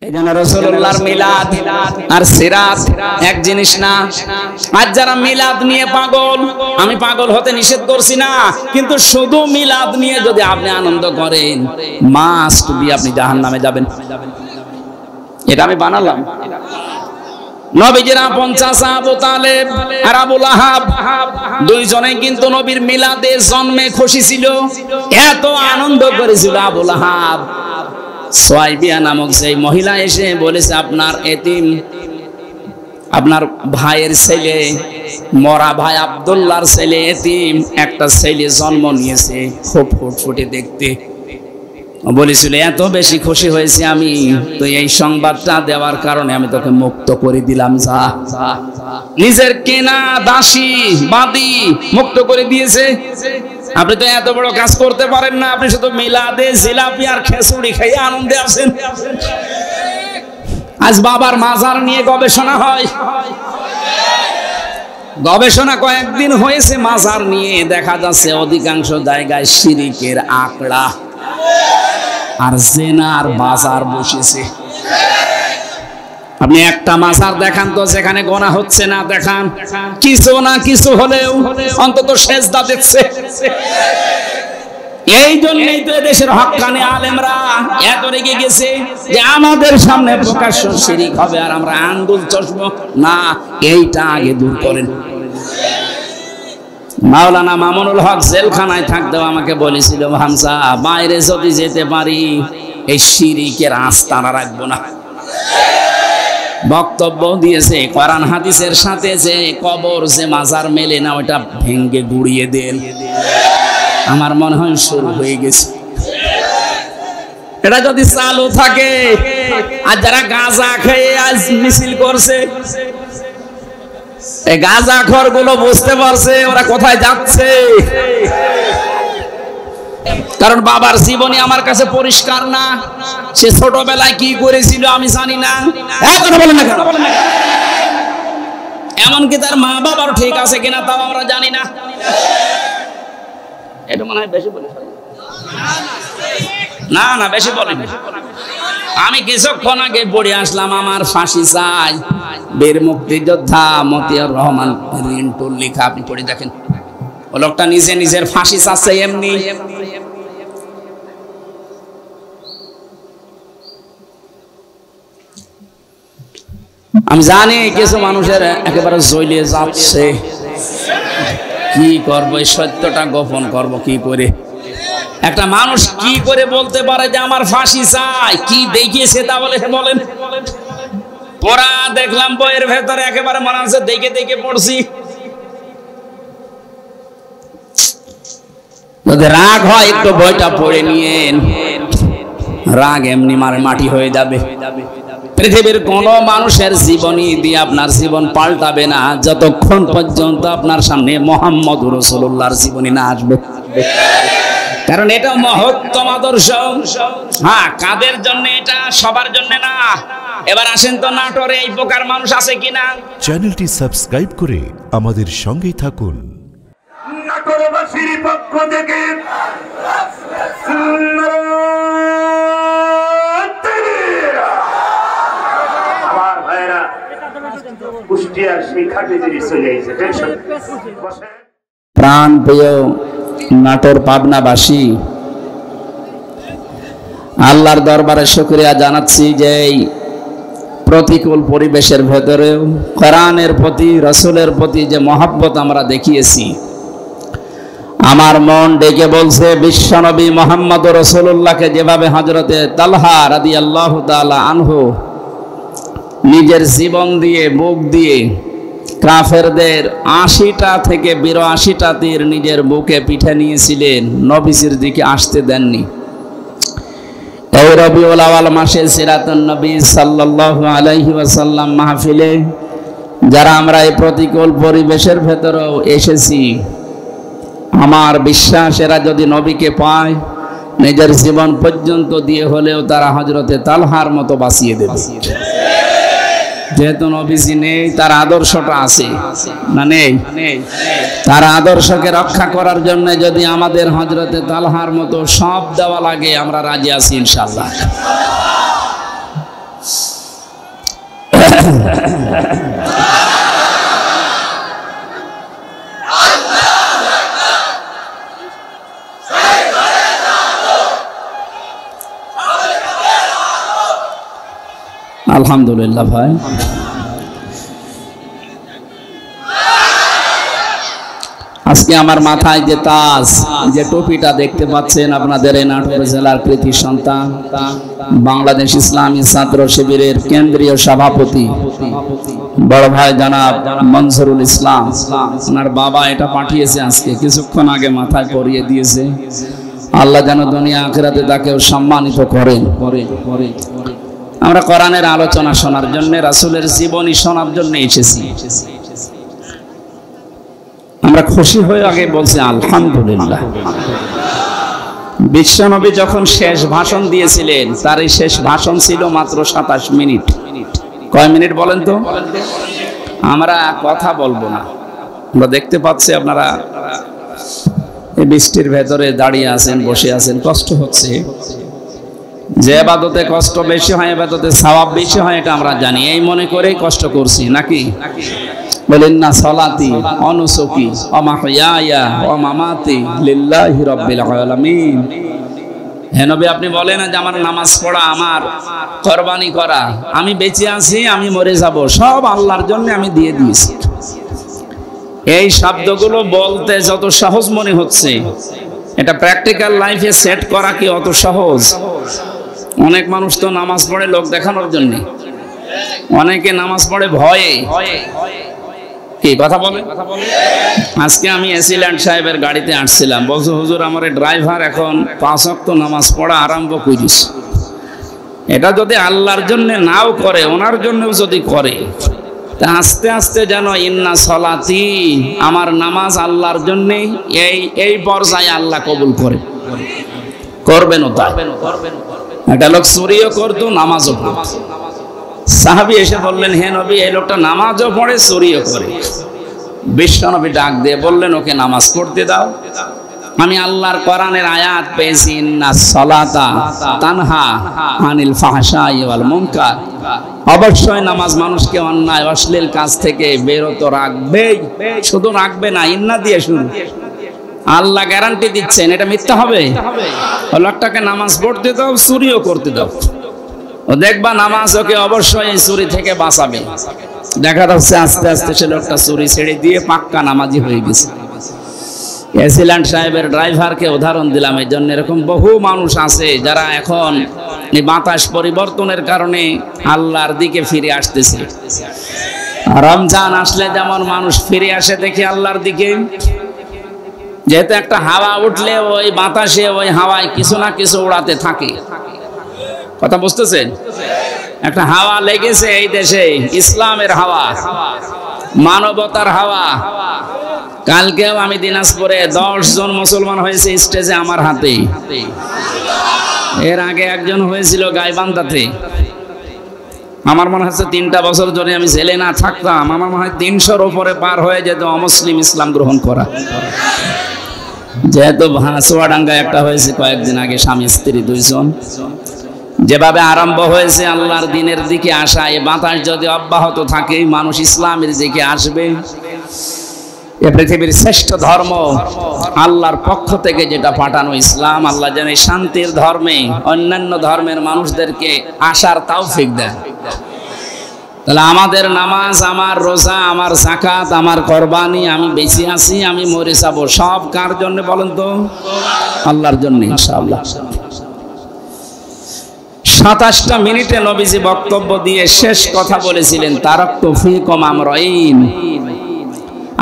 এইজন্য রাসূলুল্লাহর মিলাদ আর সিরাত এক জিনিস না। আজ যারা মিলাদ নিয়ে পাগল, আমি পাগল হতে নিষেধ করছি না, কিন্তু শুধু মিলাদ নিয়ে যদি আপনি আনন্দ করেন, মাস্ট বি আপনি জাহান্নামে যাবেন। এটা আমি বানালাম। নবীজির আপন চাচা আবু তালেব আর আবু লাহাব দুইজনে কিন্তু নবীর মিলাদে জন্মে খুশি ছিল, এত আনন্দ করেছিল। আবু লাহাব সুয়াইবিয়া নামক সেই মহিলা এসে বলেছে, আপনার এতিম, আপনার ভাইয়ের ছেলে, মরা ভাই আব্দুল্লাহর ছেলে এতিম, একটা ছেলে জন্ম নিয়েছে, খুব ফুটফুটে দেখতে। বলেছিল, এত বেশি খুশি হয়েছে আমি, তো এই সংবাদটা দেওয়ার কারণে আমি তোকে মুক্ত করে দিলাম। যা, নিজের কেনা দাসী বাদী মুক্ত করে দিয়েছে। আপনি তো এত বড় কাজ করতে পারেন না, আপনি শুধু মিলাদে জিলাপি আর খিচুড়ি খেয়ে আনন্দে আছেন। আজ বাবার মাজার নিয়ে গবেষণা হয়, গবেষণা কয়েকদিন হয়েছে মাজার নিয়ে, দেখা যাচ্ছে অধিকাংশ জায়গায় শিরিকের আঁকড়া আর জেনার বাজার বসেছে। আপনি একটা মাজার দেখান তো যেখানে গোনা হচ্ছে না, দেখান। কিছু না কিছু হলেও অন্তত সেজদা দেখছে। এই জন্যই তো দেশের হক্কানি আলেমরা এত রেগে গেছে যে আমাদের সামনে প্রকাশ্য শিরিক হবে আর আমরা আঙ্গুল চষব না। এইটা আগে দূর করেন। মাওলানা মামুনুল হক জেলখানায় থাকতেও আমাকে বলেছিল, হামজা বাইরে যদি যেতে পারি এই শিরিকের আস্তানা রাখবো না। বক্তব্য দিয়েছে, কোরআন হাদিসের সাথে যে কবর যে মাজার মেলে না, ওটা ভেঙ্গে গুড়িয়ে দেন। আমার মনে হয় শুরু হয়ে গেছে। এটা যদি চালু থাকে, আর যারা গাঁজা খেয়ে আজ মিছিল করছে, এই গাঁজাখোর গুলো বুঝতে পারছে ওরা কোথায় যাচ্ছে। কারণ বাবার জীবনী আমার কাছে পরিষ্কার না, সে ছোটবেলায় কি করেছিল আমি জানি না। এমনকি তার মা বাবার ঠিক আছে কিনা তাও আমরা জানি না। এটা মনে হয় বেশি বলে না, না বেশি বলিনি। আমি কিছুক্ষণ আগে পড়ে আসলাম, আমার ফাঁসি চাই, বীর মুক্তিযোদ্ধা মতিয়ার রহমান রিন্টুর লেখা। আপনি পড়ে দেখেন, ও লোকটা নিজে নিজের ফাঁসি চাচ্ছে। এমনি আমি জানি কিছু মানুষের একেবারে জ্বলে যাচ্ছে, কি করব, এই সত্যটা গোপন করব কি করে? একটা মানুষ কি করে বলতে পারে যে আমার ফাঁসি চাই? কি দেখিয়েছে তা বলে বলেন? পড়া দেখলাম বইয়ের ভেতরে, একেবারে মনে হচ্ছে দেখে দেখে পড়ছি। যদি রাগ হয় একটু বইটা পড়ে নিয়েন, রাগ এমনি মাটি হয়ে যাবে। পৃথিবীর কোন মানুষের জীবনী দিয়ে আপনার জীবন পাল্টাবে না যতক্ষণ পর্যন্ত আপনার সামনে মুহাম্মদুর রাসূলুল্লাহর জীবনী না আসবে। কারণ এটা মহত্তম আদর্শ। হ্যাঁ, কাদের জন্য এটা? সবার জন্য না। এবার আসেন তো, নাটোরে এই প্রকার মানুষ আছে কিনা? চ্যানেলটি সাবস্ক্রাইব করে আমাদের সঙ্গেই থাকুন। নাটোরবাসীর পক্ষ থেকে আমার ভাইরা কুষ্টিয়ার সেই খাটে যদি চলে এসে প্রাণ প্রিয় নাটোর পাবনাবাসী, আল্লাহর দরবারে শুকরিয়া জানাচ্ছি যে এই প্রতিকূল পরিবেশের ভেতরেও কোরআনের প্রতি, রাসূলের প্রতি যে মহব্বত আমরা দেখিয়েছি, আমার মন ডেকে বলছে বিশ্বনবী মুহাম্মদুর রাসূলুল্লাহকে যেভাবে হযরতে তালহা রাদিয়াল্লাহু তাআলা আনহু নিজের জীবন দিয়ে, বুক দিয়ে কাফেরদের ৮০টা থেকে ৮২টা তীর নিজের বুকে পিঠে নিয়েছিলেন, নবীজির দিকে আসতে দেননি। এই রবিউল আউয়াল মাসে সিরাতুন নবী সাল্লাল্লাহু আলাইহি ওয়াসাল্লাম মাহফিলে যারা আমরা এই প্রতিকূল পরিবেশের ভেতরেও এসেছি, আমার বিশ্বাস এরা যদি নবীকে পায়, নিজের জীবন পর্যন্ত দিয়ে হলেও তারা হযরতে তালহার মতো বাঁচিয়ে দেবে। যেহেতু নবীজি নেই, তার আদর্শটা আছে না নেই? তার আদর্শকে রক্ষা করার জন্য যদি আমাদের হযরতে তালহার মতো সব দেওয়া লাগে, আমরা রাজি আছি ইনশাআল্লাহ। আলহামদুলিল্লাহ ভাই, আজকে আমার মাথায় যে তাজ, যে টুপিটা দেখতে পাচ্ছেন আপনাদের এই নাটোর জেলার কৃতি সন্তান, বাংলাদেশ ইসলামী ছাত্র শিবিরের কেন্দ্রীয় সভাপতি বড় ভাই জনাব মনজুরুল ইসলাম, ওনার বাবা এটা পাঠিয়েছে আজকে কিছুক্ষণ আগে মাথায় পরিয়ে দিয়েছে। আল্লাহ যেন দুনিয়া আখিরাতে তাকেও সম্মানিত করেন। আমরা কোরআনের আলোচনা শোনার জন্য, রাসূলের জীবনী শোনার জন্য এসেছি। আমরা খুশি হয়ে আগে বলছি আলহামদুলিল্লাহ। বিশ্বনবী যখন শেষ ভাষণ দিয়েছিলেন, তার এই শেষ ভাষণ ছিল মাত্র 27 মিনিট। কয় মিনিট বলেন তো? আমরা কথা বলবো না। আমরা দেখতে পাচ্ছি আপনারা এই বৃষ্টির ভেতরে দাঁড়িয়ে আছেন, বসে আছেন, কষ্ট হচ্ছে। যে ইবাদতে কষ্ট বেশি হয়, ইবাদতে সওয়াব বেশি হয়, এটা আমরা জানি। এই মনে করেই কষ্ট করছি নাকি? বলেন না, সলাতি ওয়া নুসুকি ওয়া মাহইয়ায়া ওয়া মামাতি লিল্লাহি রাব্বিল আলামিন। হে নবী, আপনি বলেন না যে আমার নামাজ পড়া, আমার কুরবানি করা, আমি বেঁচে আছি, আমি মরে যাব, সব আল্লাহর জন্য আমি দিয়ে দিয়েছি। এই শব্দগুলো বলতে যত সহজ মনে হচ্ছে, এটা প্র্যাকটিক্যাল লাইফে সেট করা কি অত সহজ? অনেক মানুষ তো নামাজ পড়ে লোক দেখানোর জন্য, অনেকে নামাজ পড়ে ভয়ে। কি কথা বলে? আজকে আমি এসিল্যান্ড সাহেবের গাড়িতে আসছিলাম, বলছো হুজুর আমার ড্রাইভার এখন 5 ওয়াক্ত নামাজ পড়া আরম্ভ করিস। এটা যদি আল্লাহর জন্য নাও করে, ওনার জন্যও যদি করে, তা আস্তে আস্তে যেন ইন্না সলাতি, আমার নামাজ আল্লাহর জন্য, এই পর্যায়ে আল্লাহ কবুল করে, করবেন ও তাই। একটা লোক চুরিও করতো, নামাজও পড়তো। সাহাবী এসে বললেন, হে নবী, এই লোকটা নামাজও পড়ে, চুরিও করে। বিশ্বনবী ডাক দিয়ে বললেন, ওকে নামাজ পড়তে দাও। আমি আল্লাহর কোরআনের আয়াত পেয়েছি, ইন্নাস সালাতা তানহা আনিল ফাহশাই ওয়াল মুনকার। অবশ্যই নামাজ মানুষকে অন্যায় অশ্লীল কাজ থেকে বিরত রাখবেই। শুধু রাখবে না, ইন্না দিয়ে শুরু। আল্লাহ গ্যারান্টি দিচ্ছেন, এটা মিথ্যা হবে? ও লোকটাকে নামাজ পড়তে দাও, চুরিও করতে দাও, ও দেখবা নামাজ ওকে অবশ্যই চুরি থেকে বাঁচাবে। দেখা যাচ্ছে আস্তে আস্তে সে লোকটা চুরি ছেড়ে দিয়ে পাক্কা নামাজি হয়ে গেছে। এসিল্যান্ড সাহেবের ড্রাইভারকে উদাহরণ দিলাম এই জন্য। এরকম বহু মানুষ আছে যারা এখন এই বাতাস পরিবর্তনের কারণে আল্লাহর দিকে ফিরে আসতেছে। রমজান আসলে যেমন মানুষ ফিরে আসে দেখি আল্লাহর দিকে, যেহেতু একটা হাওয়া উঠলে ওই বাতাসে, ওই হাওয়ায় কিছু না কিছু উড়াতে থাকে। কথা বুঝতেছেন? একটা হাওয়া লেগেছে এই দেশে, ইসলামের হাওয়া, মানবতার হাওয়া। কালকেও আমি দিনাজপুরে 10 জন মুসলমান হয়েছে স্টেজে আমার হাতে। এর আগে একজন হয়েছিল গাইবান্ধাতে। আমার মনে হচ্ছে 3টা বছর ধরে আমি জেলে না থাকতাম, আমার মনে হয় 300-র উপরে পার হয়ে যেত অমুসলিম ইসলাম গ্রহণ করা। যেহেতু চুয়াডাঙ্গায় একটা হয়েছে কয়েকদিন আগে, স্বামী স্ত্রী 2 জন। যেভাবে আরম্ভ হয়েছে আল্লাহর দিনের দিকে আসা, এই বাতাস যদি অব্যাহত থাকে, মানুষ ইসলামের দিকে আসবে। এ পৃথিবীর শ্রেষ্ঠ ধর্ম আল্লাহর পক্ষ থেকে যেটা পাঠানো ইসলাম, আল্লাহ যেন শান্তির ধর্মে অন্যান্য ধর্মের মানুষদেরকে আসার তৌফিক দেন। তাহলে আমাদের নামাজ, আমার রোজা, আমার যাকাত, আমার কুরবানি, আমি বেঁচে আছি, আমি মরে যাব, সব কার জন্য বলেন তো? আল্লাহর জন্য ইনশাআল্লাহ। 27টা মিনিটে নবীজি বক্তব্য দিয়ে শেষ কথা বলেছিলেন, তারাকতু ফীকুম আমরাইন,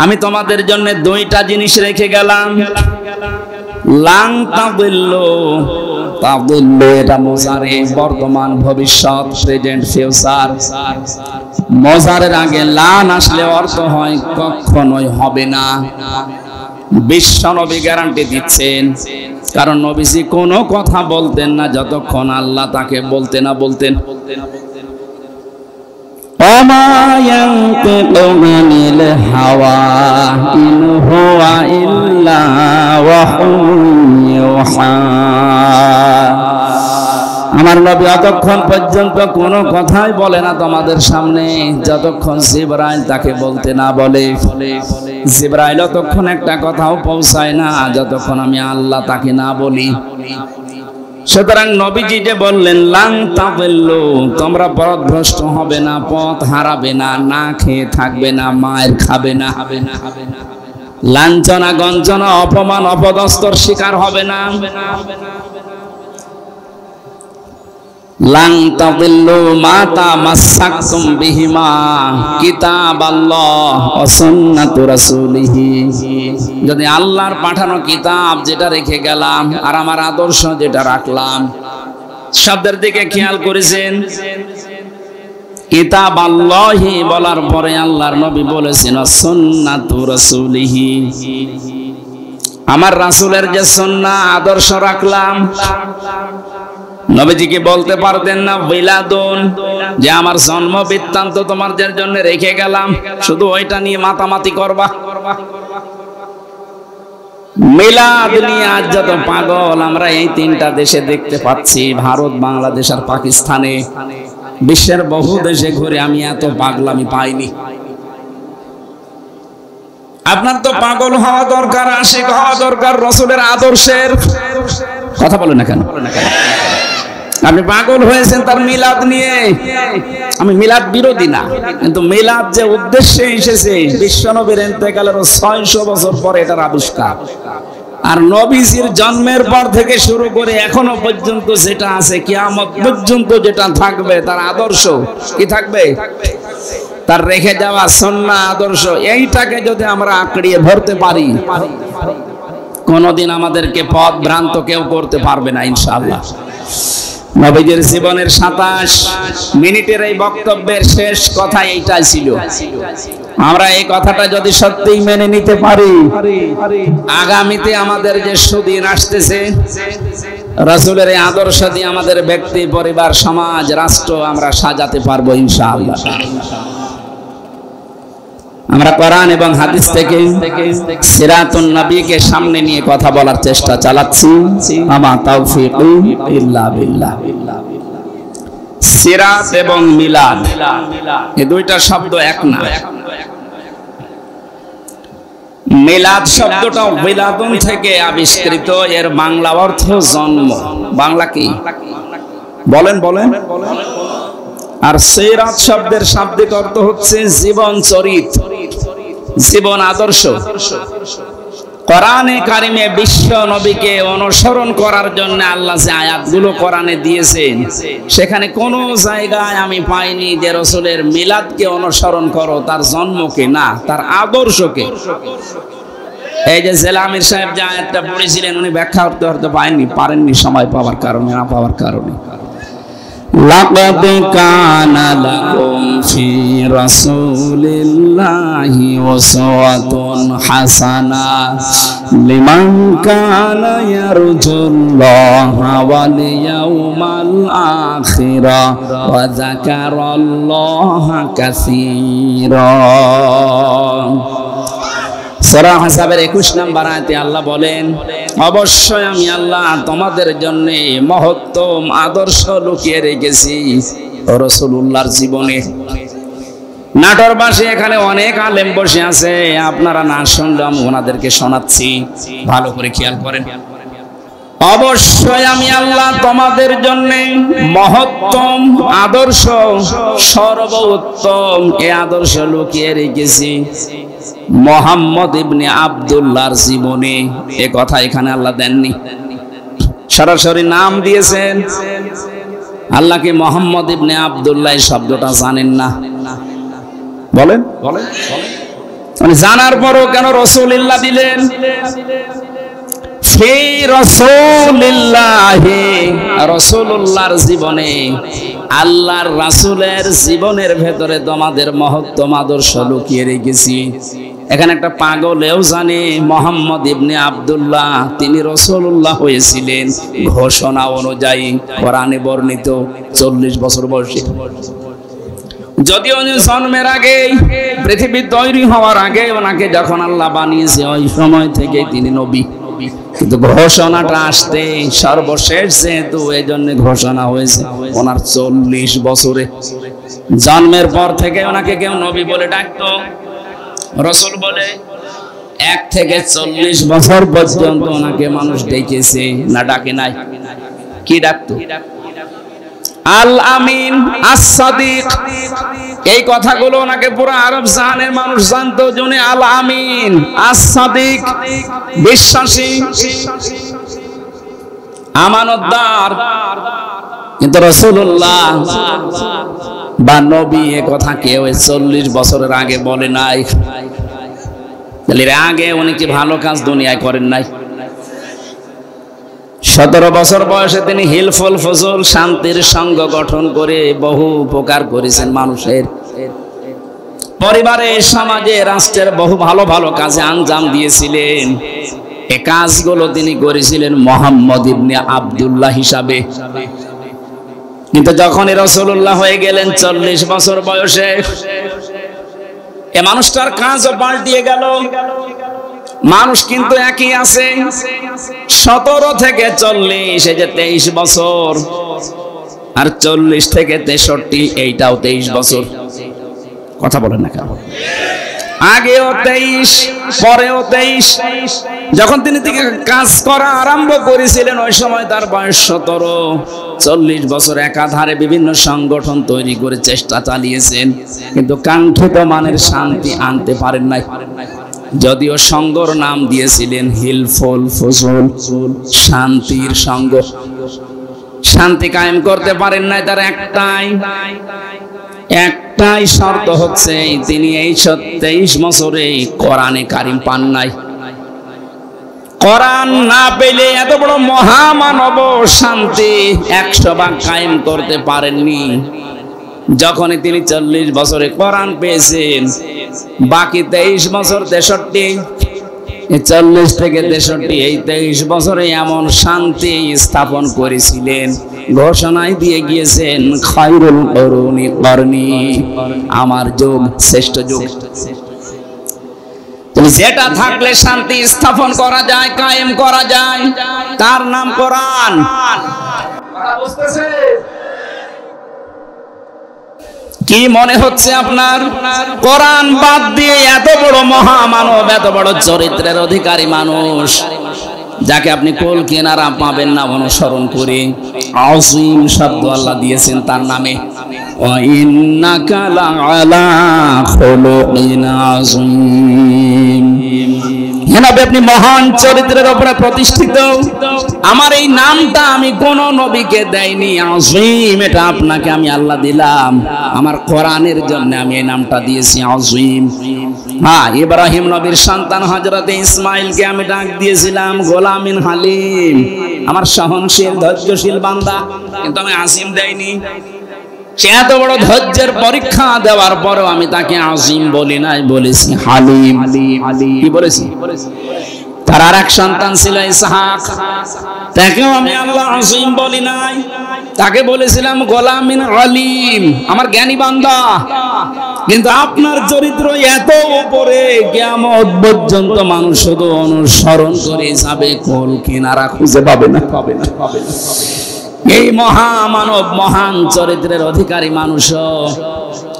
আমি তোমাদের জন্য 2টা জিনিস রেখে গেলাম। লাং তাদিল্লু, তাদিল্লু এটা মুজারে, বর্তমান ভবিষ্যৎ, প্রেজেন্ট ফিউচার। মুজারের আগে লান আসলে অর্থ হয় কখনোই হবে না। বিশ্বনবী গ্যারান্টি দিচ্ছেন, কারণ নবীজি কোনো কথা বলতেন না যতক্ষণ আল্লাহ তাকে বলতে না বলতেন। ওমা ইয়ানতিকু আনিল হাওয়া ইন হুয়া ইল্লা ওয়াহয়ুন ইউহা। আমার নবী অতক্ষণ পর্যন্ত কোনো কথাই বলে না তোমাদের সামনে, যতক্ষণ জিবরাইল তাকে বলতে না বলে। জিবরাইল অতক্ষণ একটা কথাও পৌঁছায় না যতক্ষণ আমি আল্লাহ তাকে না বলি। সুতরাং নবীজি যে বললেন লাং তাদিল্লু, তোমরা পথভ্রষ্ট হবে না, পথ হারাবে না, না খেয়ে থাকবে না, মায়ের খাবে না, লাঞ্ছনা গঞ্জনা অপমান অপদস্থর শিকার হবে না। লাং তাদিল্লু মা তামাসসাকতুম বিহিমা কিতাবাল্লাহ ওয়া সুন্নাতু রাসূলিহি, যদি আল্লাহর পাঠানো কিতাব যেটা রেখে গেলাম আর আমার আদর্শ যেটা রাখলাম, শব্দের দিকে খেয়াল করেছেন। কিতাবাল্লাহি বলার পরে আল্লাহর নবী বলেছেন সুন্নাতু রাসূলিহি, আমার রাসূলের যে সুন্নাহ আদর্শ রাখলাম। নবীজি কি বলতে পারতেন না বিলাদুন, যে আমার জন্ম বৃত্তান্ত তোমাদের জন্য রেখে গেলাম, শুধু ওইটা নিয়ে মাতামাতি করবা? মিলাদ নিয়ে আজ যত পাগল আমরা এই তিনটা দেশে দেখতে পাচ্ছি, ভারত, বাংলাদেশ আর পাকিস্তানে। বিশ্বের বহু দেশে ঘুরে আমি এত পাগলামি পাইনি। আপনার তো পাগল হওয়া দরকার, আশিক হওয়া দরকার রাসূলের আদর্শের। কথা বলেন না কেন? আপনি পাগল হয়েছেন তার মিলাদ নিয়ে। আমি মিলাদ বিরোধী না, কিন্তু মিলাদ যে উদ্দেশ্যে এসেছে, বিশ্বনবীর ইন্তেকালের 600 বছর পরে এটার আবিষ্কার, আর নবীজির জন্মের পর থেকে শুরু করে এখনো পর্যন্ত যেটা আছে, কিয়ামত পর্যন্ত যেটা থাকবে, তার আদর্শ কি থাকবে? তার রেখে যাওয়া সুন্নাহ আদর্শ। এইটাকে যদি আমরা আঁকড়িয়ে ধরতে পারি, কোনদিন আমাদেরকে পথ ভ্রান্ত কেউ করতে পারবে না ইনশাআল্লাহ। নবীজির জীবনের 27 মিনিটের এই বক্তব্যের শেষ কথা এইটাই ছিল। আমরা এই কথাটা যদি সত্যিই মেনে নিতে পারি, আগামীতে আমাদের যে সুদিন আসতেছে, রাসূলের এই আদর্শ দিয়ে আমাদের ব্যক্তি, পরিবার, সমাজ, রাষ্ট্র আমরা সাজাতে পারবো ইনশাআল্লাহ। আমরা কোরআন এবং হাদিস থেকে সিরাতুন নবীকে সামনে নিয়ে কথা বলার চেষ্টা চালাচ্ছি। আমা তাওফীকু ইল্লা বিল্লাহ। সিরাত এবং মিলাদ এই দুইটা শব্দ এক না। মিলাদ শব্দটা বিলাদুন থেকে আবিষ্কৃত, এর বাংলা অর্থ জন্ম। বাংলা কি বলেন বলেন? আর সিরাত শব্দের শাব্দিক অর্থ হচ্ছে জীবন চরিত্র, জীবন আদর্শ। কোরআনে কারিমে বিশ্ব নবীকে অনুসরণ করার জন্য আল্লাহ যে আয়াতগুলো কোরআনে দিয়েছেন, সেখানে কোনো জায়গায় আমি পাইনি যে রাসূলের মিলাদকে অনুসরণ করো, তার জন্মকে না, তার আদর্শকে। এই যে জেলামির সাহেব যে আয়াতটা পড়েছিলেন, উনি ব্যাখ্যা করতে পারেননি সময় পাওয়ার কারণে, না পাওয়ার কারণে। লাকাদ কানা লাকুম ফি রাসূলিল্লাহি উসওয়াতুন হাসানাহ লিমান কানা ইয়ারজুল্লাহা ওয়াল ইয়াউমাল আখিরা ওয়া যাকারাল্লাহা কাসীরা। সূরা হাসাবের 21 নম্বর আয়াতে আল্লাহ বলেন, অবশ্যই আমি আল্লাহ তোমাদের জন্য মহত্তম আদর্শ লুকিয়ে রেখেছি রাসূলুল্লাহর জীবনে। নাটোরবাসী এখানে অনেক আলেম বসে আছে, আপনারা না শুনলে আমি ওনাদেরকে শোনাচ্ছি, ভালো করে খেয়াল করেন। অবশ্যই আমি আল্লাহ তোমাদের জন্য মহত্তম আদর্শ, সর্বোত্তম এই আদর্শ লুকিয়ে রেখেছি মুহাম্মদ ইবনে আব্দুল্লাহর জীবনে। এ কথা এখানে আল্লাহ দেননি, সরাসরি নাম দিয়েছেন। আল্লাহকে মুহাম্মদ ইবনে আব্দুল্লাহ শব্দটা জানেন না? বলেন বলেন। মানে জানার পরও কেন রাসূলুল্লাহ দিলেন? ফি রাসূলিল্লাহি, রাসূলুল্লাহর জীবনে, আল্লাহর রাসূলের জীবনের ভেতরে তোমাদের মহত্তম আদর্শ লুকিয়ে রেখেছি। এখানে একটা পাগলেও জানে মুহাম্মদ ইবনে আব্দুল্লাহ তিনি রাসূলুল্লাহ হয়েছিলেন ঘোষণা অনুযায়ী, কোরআনে বর্ণিত 40 বছর বয়সে। যদিও জন্মের আগে, পৃথিবী তৈরি হওয়ার আগে ওনাকে যখন আল্লাহ বানিয়েছে, ওই সময় থেকে তিনি নবী। কিন্তু ঘোষণাটা আসতে সর্বশেষ যেহেতু এই জন্য ঘোষণা হয়েছে ওনার 40 বছরে, জন্মের পর থেকে ওনাকে কেউ নবী বলে ডাকতো, রাসূল বলে 1 থেকে 40 বছর পর্যন্ত ওনাকে মানুষ ডেকেছে না ডাকে নাই? কি ডাকতো? আল আমিন, আস-সাদিক। এই কথাগুলো ওনাকে পুরো আরব জাহানের মানুষ জানতো, যিনি আল আমিন, আস-সাদিক, বিশ্বাসী, আমানতদার। কিন্তু রাসূলুল্লাহ বা নবী এ কথা কেউ 40 বছরের আগে বলে নাই। এর আগে উনি কি ভালো কাজ দুনিয়ায় করেন নাই? 17 বছর বয়সে তিনি হিলফুল ফজল শান্তির সংঘ গঠন করে বহু উপকার করেছেন মানুষের। পরিবারে, সমাজে, রাষ্ট্রের বহু ভালো ভালো কাজে আঞ্জাম দিয়েছিলেন। এই কাজগুলো তিনি করেছিলেন মুহাম্মদ ইবনে আব্দুল্লাহ হিসাবে। কিন্তু যখনই রাসূলুল্লাহ হয়ে গেলেন 40 বছর বয়সে, এ মানুষটার কাজও পাল্টিয়ে গেল। মানুষ কিন্তু একই আছে, 17 থেকে 40, এই যে 23 বছর, আর 40 থেকে 63, এইটাও 23 বছর। কথা বলেন না কেন? আগেও 23, পরেও 23। যখন তিনি কাজ করা আরম্ভ করেছিলেন ওই সময় তার বয়স 17। 40 বছর একাধারে বিভিন্ন সংগঠন তৈরি করে চেষ্টা চালিয়েছেন, কিন্তু কাঙ্ক্ষিত মানের শান্তি আনতে পারেন নাই। যদিও সংঘর নাম দিয়েছিলেন হিলফুল ফজল, শান্তির সংঘ। শান্তি কায়েম করতে পারেন নাই। তার একটাই শর্ত হচ্ছে তিনি এই 23 বছরে কোরআনে কারিম পান নাই। কোরআন না পেলে এত বড় মহামানব শান্তি 100 ভাগ কায়েম করতে পারেননি। যখনই তিনি 40 বছরে কোরআন পেয়েছেন, বাকি 23 বছর 63, 40 থেকে 63, এই 23 বছরে এমন শান্তি স্থাপন করেছিলেন, ঘোষণায় দিয়ে গিয়েছেন খায়রুল কুরুনি করনি, আমার যুগ শ্রেষ্ঠ যুগ। যেটা থাকলে শান্তি স্থাপন করা যায়, কায়েম করা যায়, তার নাম কোরআন। কি মনে হচ্ছে আপনার? কোরআন বাদ দিয়ে এত বড় মহামানব, এত বড় চরিত্রের অধিকারী মানুষ, যাকে আপনি কোল কিনারা পাবেন না অনুসরণ করে, আযীম শব্দ আল্লাহ দিয়েছেন তার নামে। ওয়া ইন্নাকা লাআলা খুলুকিন আযীম। আপনি মহান চরিত্রের উপরে প্রতিষ্ঠিত। আমার এই নামটা আমি কোন নবীকে দেইনি, আযীম, এটা আপনাকে আমি আল্লাহ দিলাম। আমার কোরআনের জন্য আমি এই নামটা দিয়েছি আযীম। হ্যাঁ, ইব্রাহিম নবীর সন্তান হযরত ইসমাইলকে আমি ডাক দিয়েছিলাম গোলামিন হালিম, আমার সহনশীল ধৈর্যশীল বান্দা, কিন্তু আমি আযীম দেইনি। সে এত বড় ধৈর্যের পরীক্ষা দেওয়ার পরেও আমি তাকে আযীম বলি নাই, বলেছি হালিম। কি বলেছি? তার আরেক সন্তান ছিল ইসহাক, তাকেও আমি আল্লাহ আযীম বলি নাই, তাকে বলেছিলাম গোলামিন আলিম, আমার জ্ঞানী বান্দা। কিন্তু আপনার চরিত্র এত উপরে, কিয়ামত পর্যন্ত মানুষ শুধু অনুসরণ করে যাবে, কোল কিনারা খুঁজে পাবে না। এই মহামানব, মহান চরিত্রের অধিকারী মানুষ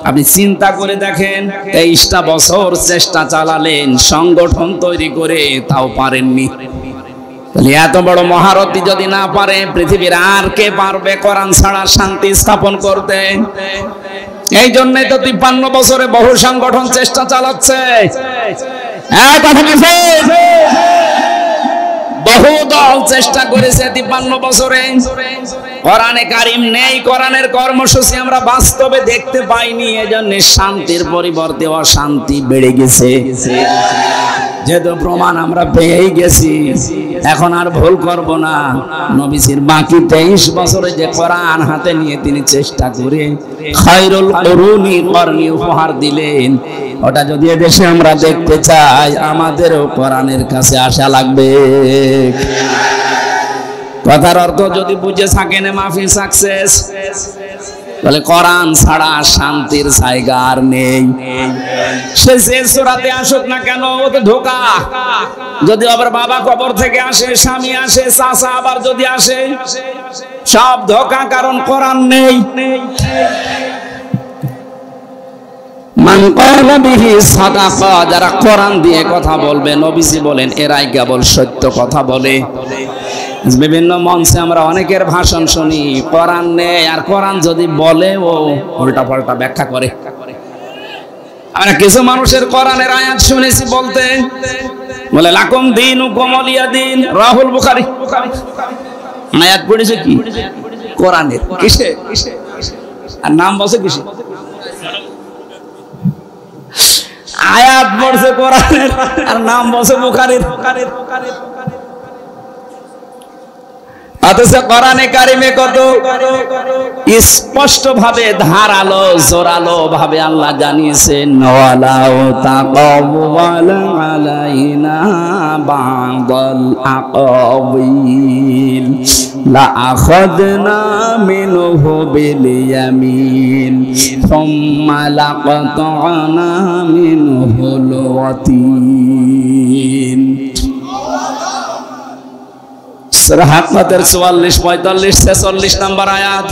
আপনি চিন্তা করে দেখেন, 23টা বছর চেষ্টা চালালেন সংগঠন তৈরি করে, তাও পারেননি। তাহলে এত বড় মহারথী যদি না পারে, পৃথিবীর আর কে পারবে কোরআন ছাড়া শান্তি স্থাপন করতে? এই জন্যই তো 53 বছরে বহু সংগঠন চেষ্টা চালাচ্ছে। বহু দল চেষ্টা করেছে 53 বছরে। কোরআনে কারিম নেই, কোরআনের কর্মসূচি আমরা বাস্তবে দেখতে পাইনি, এজন্য শান্তির পরিবর্তে অশান্তি বেড়ে গেছে। যেহেতু প্রমাণ আমরা পেয়েই গেছি, এখন আর ভুল করব না। নবীজির বাকি 23 বছরে যে কোরআন হাতে নিয়ে তিনি চেষ্টা করে খায়রুল কুরুনি করনি উপহার দিলেন, ওটা যদি এদেশে আমরা দেখতে চাই, আমাদেরও কোরআনের কাছে আসা লাগবে। কথার অর্থ যদি বুঝে থাকেন, মাহফিল সাকসেস। বলে কোরআন ছাড়া শান্তির জায়গা আর নেই। সে যে সূরাতে আসুক না কেন ও তো ধোঁকা। যদি আবার বাবা কবর থেকে আসে, স্বামী আসে, চাচা আবার যদি আসে, সব ধোঁকা, কারণ কোরআন নেই। মান ক্বালা বিহি সাদাকা, যারা কোরআন দিয়ে কথা বলবে, নবীজি বলেন এরাই কেবল সত্য কথা বলে। বিভিন্ন মঞ্চে আমরা অনেকের ভাষণ শুনি, কোরআন নেই, আর কোরআন যদি বলে ও উল্টা পাল্টা ব্যাখ্যা করে। আমরা কিছু মানুষের কোরআনের আয়াত শুনেছি বলতে, বলে লাকুম দীনুকুম ওয়ালিয়া দীন, রাহুল বুখারী। আয়াত পড়েছে কি কোরআনের, কিসে? আর নাম বসে কিসে? আয়াত পড়ছে কোরআনের আর নাম বসে বুখারীর। অথচ কোরআনে কারিমে কত স্পষ্ট ভাবে, ধারালো জোরালো ভাবে আল্লাহ জানিয়েছেন, ওয়ালাউ তাকাওয়াল আলাইনা বা'দাল আকাবিল লা আখাযনা মিনহু বিল ইয়ামিন সুম্মা লাকাতা'না মিনহুল ওয়াতিন। সূরা হাক্কাতের 44, 45, 46 নম্বর আয়াত।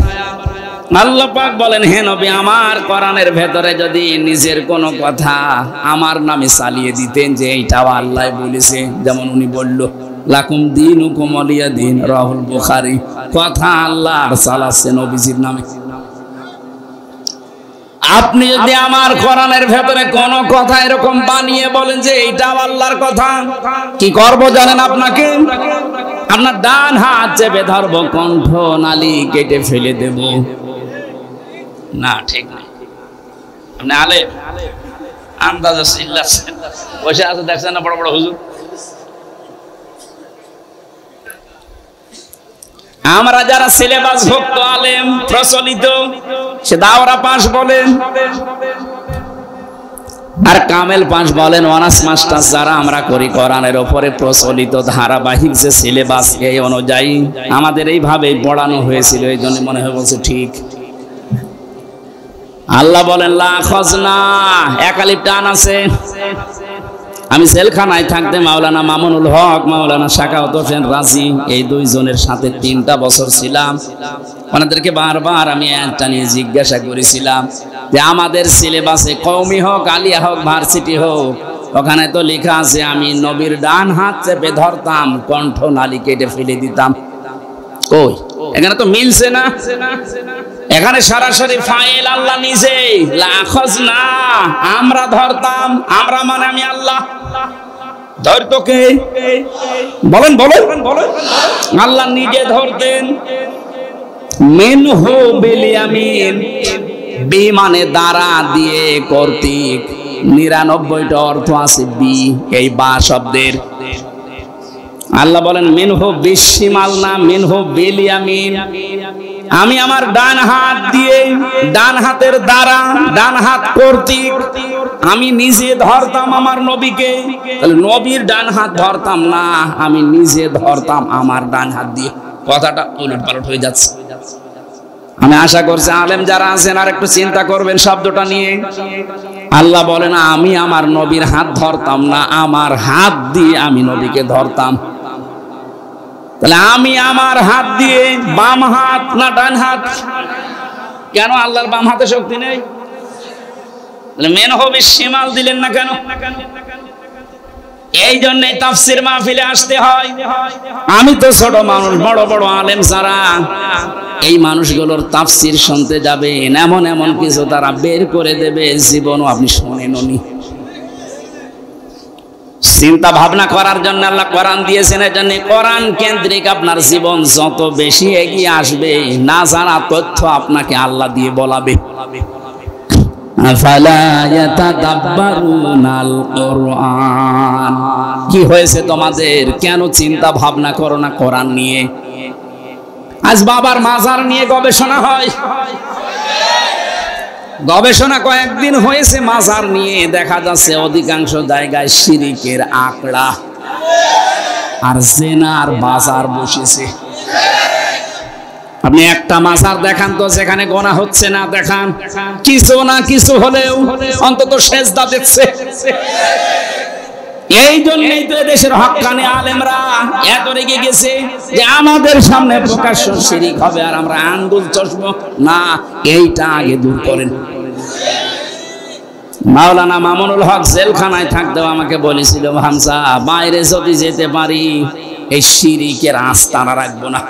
আল্লাহ পাক বলেন, হে নবী, আমার কোরআনের ভেতরে যদি নিজের কোনো কথা আমার নামে চালিয়ে দিতেন, যে এইটাও আল্লাহ বলেছে, যেমন উনি বলল লাকুম দীনুকুম ওয়ালিয়া দীন, রাহুল বুখারী, কথা আল্লাহ আর চালাচ্ছে নবীজির নামে। আপনি যদি আমার কোরআনের ভেতরে কোন কথা এরকম বানিয়ে বলেন যে এইটাও আল্লাহর কথা, কি করব জানেন? আপনাকে আপনার ডান হাত চেপে ধরবো, কণ্ঠ নালী কেটে ফেলে দেব। না, ঠিক না। আপনি আলেম, আন্দাজে চিল্লাচ্ছেন, বসে আছে দেখছেন না বড় বড় হুজুর। আমরা যারা সিলেবাস ভুক্ত আলেম, প্রচলিত, সে দাওরা পাস বলেন আর কামেল পাস বলেন, অনার্স মাস্টার্স যারা আমরা করি, কোরআনের উপরে প্রচলিত ধারাবাহিক যে সিলেবাস, এই অনুযায়ী আমাদের এইভাবেই পড়ানো হয়েছিল, এই জন্য মনে হয় বলছে ঠিক। আল্লাহ বলেন লা খাজনা, একালিফ টান আছে। আমি জেলখানায় থাকতে মাওলানা মামুনুল হক, মাওলানা শাকাওয়াত হোসেন রাজি, এই দুইজনের সাথে 3টা বছর ছিলাম। ওনাদেরকে বারবার আমি একটা নিয়ে জিজ্ঞাসা করেছিলাম যে আমাদের সিলেবাসে কওমি হোক, আলিয়া হোক, ভার্সিটি হোক, ওখানে তো লেখা আছে আমি নবীর ডান হাত চেপে ধরতাম, কণ্ঠ নালী কেটে ফেলে দিতাম। কই, এখানে তো মিলছে না। এখানে সরাসরি ফাইল আল্লাহ নিজে, লা খাজনা, আমরা ধরতাম। আমরা মানে আমি আল্লাহ। ধরতো কে? বলেন বলেন বলেন। আল্লাহ নিজে ধরতেন। মিনহু বিল ইয়ামিন, বি মানে দ্বারা, দিয়ে, কর্তৃক। 99টা অর্থ আছে বি, এই বা শব্দের। আল্লাহ বলেন মিনহু বিশিমাল না, মিনহু বিল ইয়ামিন। আমি আমার ডান হাত দিয়ে, ডান হাতের দ্বারা, ডান হাত কর্তৃক আমি নিজে ধরতাম আমার নবীকে। তাহলে নবীর ডান হাত ধরতাম না, আমি নিজে ধরতাম আমার ডান হাত দিয়ে। কথাটা উলট পালট হয়ে যাচ্ছে। আমি আশা করছি আলেম যারা আছেন আর একটু চিন্তা করবেন শব্দটা নিয়ে। আল্লাহ বলেন আমি আমার নবীর হাত ধরতাম না, আমার হাত দিয়ে আমি নবীকে ধরতাম। তাহলে আমি আমার হাত দিয়ে, বাম হাত না ডান হাত? কেন আল্লাহর বাম হাতে শক্তি নেই? মেন হবে শিমাল দিলেন না কেন? এই জন্য তাফসীর মাহফিলে আসতে হয়। আমি তো ছোট মানুষ, বড় বড় আলেম যারা এই মানুষগুলোর তাফসীর শুনতে যাবেন, এমন এমন কিছু তারা বের করে দেবে জীবনও আপনি শোনেননি। চিন্তা ভাবনা করার জন্য আল্লাহ কোরআন দিয়েছেন। এই জন্য কোরআন কেন্দ্রিক আপনার জীবন যত বেশি এগিয়ে আসবে, না জানা তথ্য আপনাকে আল্লাহ দিয়ে বলাবে। আফালা ইয়াতাদাব্বারুনাল কোরআন, কি হয়েছে তোমাদের? কেন চিন্তা ভাবনা করো না কোরআন নিয়ে? আজ বাবার মাজার নিয়ে গবেষণা হয়। গবেষণা কয়েকদিন হয়েছে মাজার নিয়ে, দেখা যাচ্ছে অধিকাংশ জায়গায় শিরিকের আঁকড়া আর জেনার বাজার বসেছে। আপনি একটা মাজার দেখান তো যেখানে গোনা হচ্ছে না, দেখান। কিছু না কিছু হলেও অন্তত সেজদা দেখছে। এই জন্যই তো দেশের হক্কানি আলেমরা এত রেগে গেছে যে আমাদের সামনে প্রকাশ্য শিরিক হবে আর আমরা আঙ্গুল চষবো না। এইটা আগে দূর করেন। মাওলানা মামুনুল হক জেলখানায় থাকতেও আমাকে বলেছিল, হামজা বাইরে যদি যেতে পারি এই শিরিকের আস্তানা রাখবো না।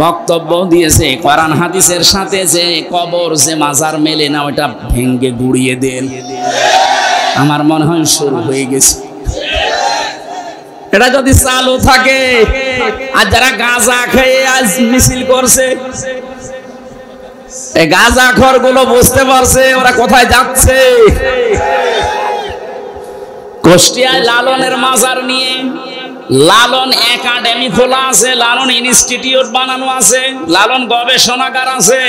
বক্তব্য দিয়েছে কোরআন হাদিসের সাথে যে কবর যে মাজার মেলে না ওটা ভেঙ্গে গুড়িয়ে দেন। আমার মনে হয় শুরু হয়ে গেছে। এটা যদি চালু থাকে, আর যারা গাঁজা খেয়ে আজ মিছিল করছে, এই গাঁজা খোর গুলো বুঝতে পারছে ওরা কোথায় যাচ্ছে। কুষ্টিয়ায় লালনের মাজার নিয়ে লালন একাডেমি খোলা আছে, লালন ইনস্টিটিউট বানানো আছে, লালন গবেষণাগার আছে।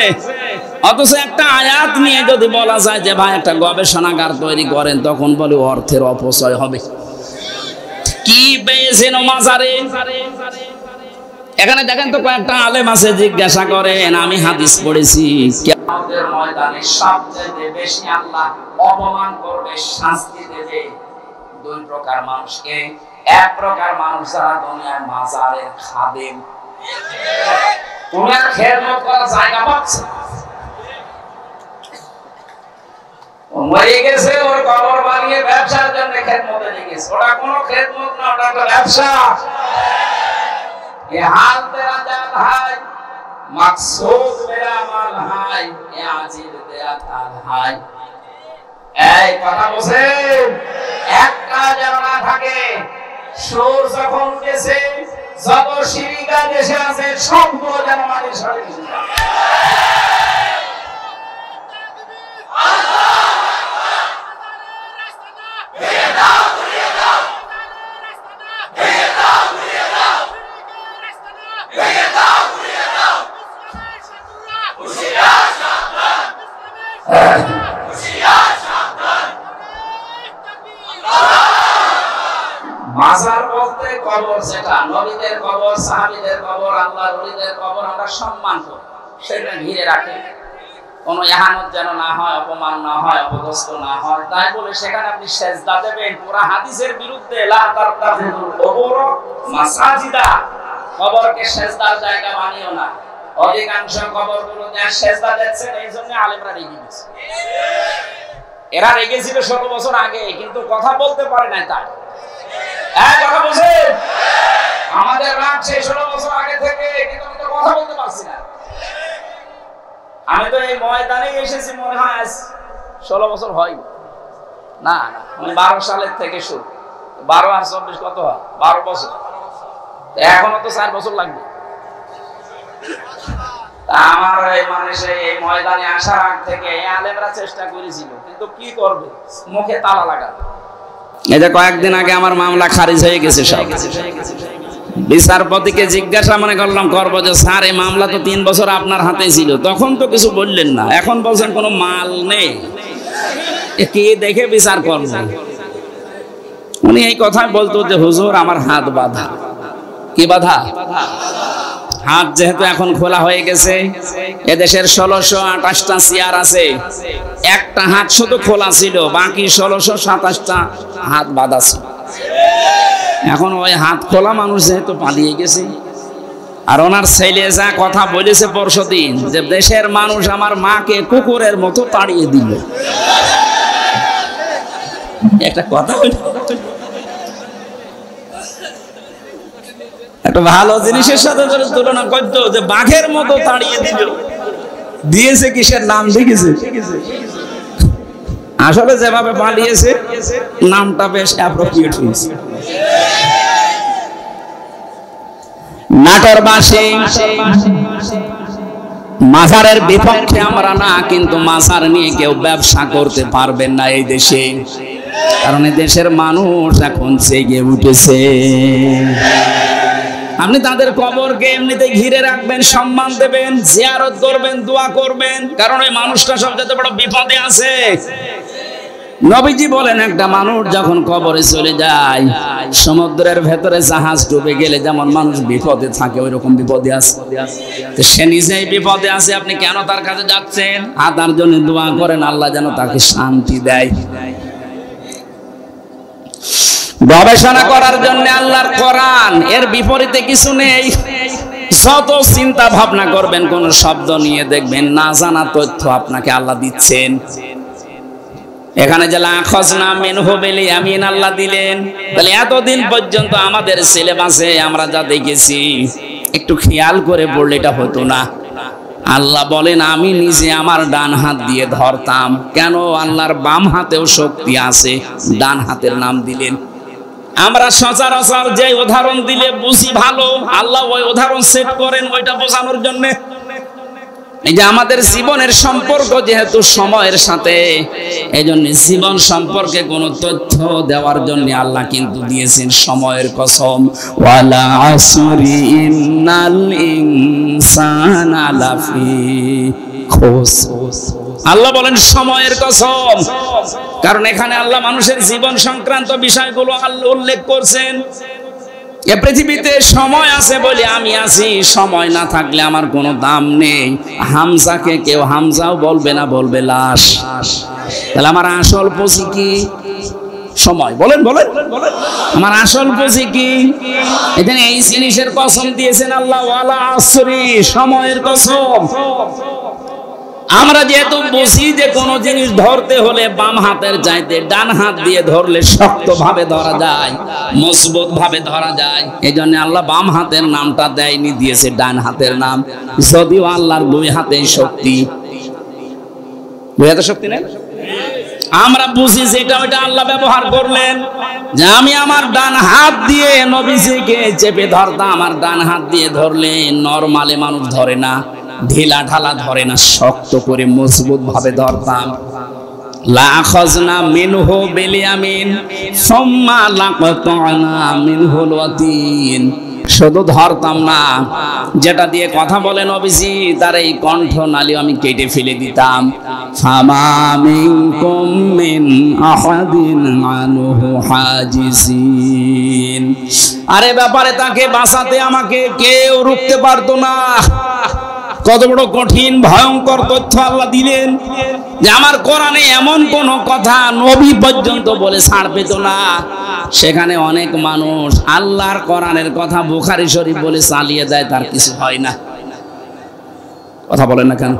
অথচ একটা আয়াত নিয়ে যদি বলা যায় যে ভাই একটা গবেষণাগার তৈরি করেন, তখন বলে অর্থের অপচয় হবে। কি পেয়েছেন মাজারে? এখানে দেখেন তো কয়েকটা আলেম আছে, জিজ্ঞাসা করেন আমি হাদিস পড়েছি কিয়ামতের ময়দানে সবচেয়ে বেশি আল্লাহ অপমান করবে, শাস্তি দেবে দুই প্রকার মানুষকে। এক প্রকার মানুষ যারা দুনিয়ার মাজারের খাদেম, তোমার খেদমত করার জায়গা পাচ্ছে, মরে গেছে ওর কবর বানিয়ে ব্যবসার জন্য খেদমতে লেগেছে। ওটা কোনো খেদমত না, ওটা একটা ব্যবসা। ये हाल तेरा जान है, मकसूद मेरा माल है, ये आजिर तेरा थाल है। এই কথা বলেন, একটা যেন না থাকে। সুর যখন উঠেছে, যত শিরিকা দেশে আছে সবগুলো যেন মাটির সাথে মিশে যায়। মাজার বলতে কবর, যেটা নবীদের কবর, সাহাবীদের কবর, আল্লাহর ওলিদের কবর আমরা সম্মান করি, সেটা ঘিরে রাখি। কোনো ইহানত যেন না হয়, অপমান না হয়, অপদস্থ না হয়। তাই বলে সেখানে আপনি সেজদা দেবেন, পুরা হাদিসের বিরুদ্ধে। লা তারতাফিরুল কবর মাসাজিদা, কবরকে সেজদার জায়গা বানিও না। অধিকাংশ কবরগুলোতে সেজদা দিচ্ছেন, এই জন্য আলেমরা রেগে গেছে। এরা রেগেছিল 16 বছর আগে, কিন্তু কথা বলতে পারে না। তাই কথা বলছেন, আমাদের রাগ সেই 16 বছর আগে থেকে, কিন্তু আমি তো কথা বলতে পারছি না। আমি তো এই ময়দানে এসেছি মনে হয় আজ 16 বছর হয় না, আমি 12 সালের থেকে শুরু। 12 আর 24 কত হয়? 12 বছর। এখনো তো 4 বছর লাগবে। আমার মানে সেই ময়দানে আসার আগ থেকে আলেমরা চেষ্টা করেছিল, কিন্তু কি করবে, মুখে তালা লাগাবে। এই যে কয়েকদিন আগে আমার মামলা খারিজ হয়ে গেছে সব। বিচারপতিকে জিজ্ঞাসা মনে করবো যে স্যার এই মামলা তো 3 বছর আপনার হাতে ছিল, তখন তো কিছু বললেন না, এখন বলছেন কোনো মাল নেই, কি দেখে বিচার করবেন? উনি এই কথাই বলতো যে হুজুর আমার হাত বাঁধা। কি বাঁধা? হাত যেহেতু এখন খোলা হয়ে গেছে, এদেশের 1628টা চেয়ার আছে, একটা হাত শুধু খোলা ছিল, বাকি 1627টা হাত বাঁধা ছিল। এখন ওই হাত খোলা মানুষ যেহেতু পালিয়ে গেছে, আর ওনার ছেলে যা কথা বলেছে পরশুদিন যে দেশের মানুষ আমার মাকে কুকুরের মতো তাড়িয়ে দিল, একটা কথা একটা ভালো জিনিসের সাথে তুলনা করতো যে বাঘের মতো তাড়িয়ে দিল, দিয়েছে কিসের নাম দেখেছে? আসলে যেভাবে পালিয়েছে নামটা বেশ অ্যাপ্রোপ্রিয়েট হয়েছে। নাটোরবাসী মাজারের বিপক্ষে আমরা না, কিন্তু মাজার নিয়ে কেউ ব্যবসা করতে পারবেন না এই দেশে, কারণ এই দেশের মানুষ এখন জেগে উঠেছে। আপনি তাদের কবরকে এমনিতে ঘিরে রাখবেন, সম্মান দেবেন, জিয়ারত করবেন, দোয়া করবেন, কারণ ওই মানুষটা সবচেয়ে বড় বিপদে আছে। নবীজি বলেন একটা মানুষ যখন কবরে চলে যায়, সমুদ্রের ভেতরে জাহাজ ডুবে গেলে যেমন মানুষ বিপদে থাকে ওই রকম বিপদে আছে। তো সে নিজেই বিপদে আছে, আপনি কেন তার কাছে যাচ্ছেন? তার জন্য দোয়া করেন আল্লাহ যেন তাকে শান্তি দেয়। গবেষণা করার জন্য আল্লাহর কোরআন, এর বিপরীতে কিছু নেই। যত চিন্তা ভাবনা করবেন কোন শব্দ নিয়ে, দেখবেন না জানা তথ্য আপনাকে আল্লাহ দিচ্ছেন। এখানে যে লাখাজনা মিনহু বিল ইয়ামিন আল্লাহ দিলেন, তাহলে এতদিন পর্যন্ত আমাদের সিলেবাসে আমরা যা দেখেছি একটু খেয়াল করে পড়লে এটা হতো না। আল্লাহ বলেন আমি নিজে আমার ডান হাত দিয়ে ধরতাম। কেন? আল্লাহর বাম হাতেও শক্তি আছে, ডান হাতের নাম দিলেন। আমরা সচরাচর যে উদাহরণ দিলে বুঝি ভালো, আল্লাহ ওই উদাহরণ সেট করেন ওইটা বোঝানোর জন্য। এই যে আমাদের জীবনের সম্পর্ক যেহেতু সময়ের সাথে, এই জন্য জীবন সম্পর্কে কোন তথ্য দেওয়ার জন্য আল্লাহ কিন্তু দিয়েছেন সময়ের কসম, ওয়ালা আসরি ইন্নাল ইনসানা লাফি খুসর। আল্লাহ বলেন সময়ের কসম, কারণ এখানে আল্লাহ মানুষের জীবন সংক্রান্ত বিষয়গুলো আল্লাহ উল্লেখ করছেন। এ পৃথিবীতে সময় আছে বলে আমি আছি, সময় না থাকলে আমার কোনো দাম নেই। হামজাকে কেউ হামজাও বলবে না, বলবে লাশ। তাহলে আমার আসল পুঁজি কি? সময়। বলেন বলেন আমার আসল পুঁজি কি? এখানে এই জিনিসের কসম দিয়েছেন আল্লাহ, ওয়ালা আসরি, সময়ের কসম। আমরা যেহেতু বুঝি যে কোনো জিনিস ধরতে হলে বাম হাতের চাইতে ডান হাত দিয়ে ধরলে শক্ত ভাবে ধরা যায়, মজবুত ভাবে ধরা যায়, এই জন্য আল্লাহ বাম হাতের নামটা দেয়নি, দিয়েছে ডান হাতের নাম। যদিও আল্লাহর দুই হাতেই শক্তি, দুই হাতে শক্তি নেই। আমরা বুঝি যেটা ওইটা আল্লাহ ব্যবহার করলেন, যে আমি আমার ডান হাত দিয়ে নবীজিকে চেপে ধরতাম। আমার ডান হাত দিয়ে ধরলে নরমালে মানুষ ধরে না, ঢিলা ঢালা ধরে না, শক্ত করে মজবুত ভাবে ধরতাম। লাখাজনা মিনহু বিল ইয়ামিন সুম্মা লাকাতানা মিনহুল ওয়াতিন। শুধু ধরতাম না, যেটা দিয়ে কথা বলে নবীজি তার এই কণ্ঠ নালী আমি কেটে ফেলে দিতাম। ফামা মিনকুম মিন আহাদিন আনহু হাজিজিন। আরে ব্যাপারে তাকে বাঁচাতে আমাকে কেউ রুখতে পারতো না। কত বড় কঠিন ভয়ঙ্কর তথ্য আল্লাহ দিলেন, যে আমার কোরআনে এমন কোন কথা নবী পর্যন্ত বলে ছাড় পেত না। সেখানে অনেক মানুষ আল্লাহর কোরআনের কথা বুখারী শরীফ বলে চালিয়ে দেয়, তার কিছু হয় না। কথা বলেন না কেন?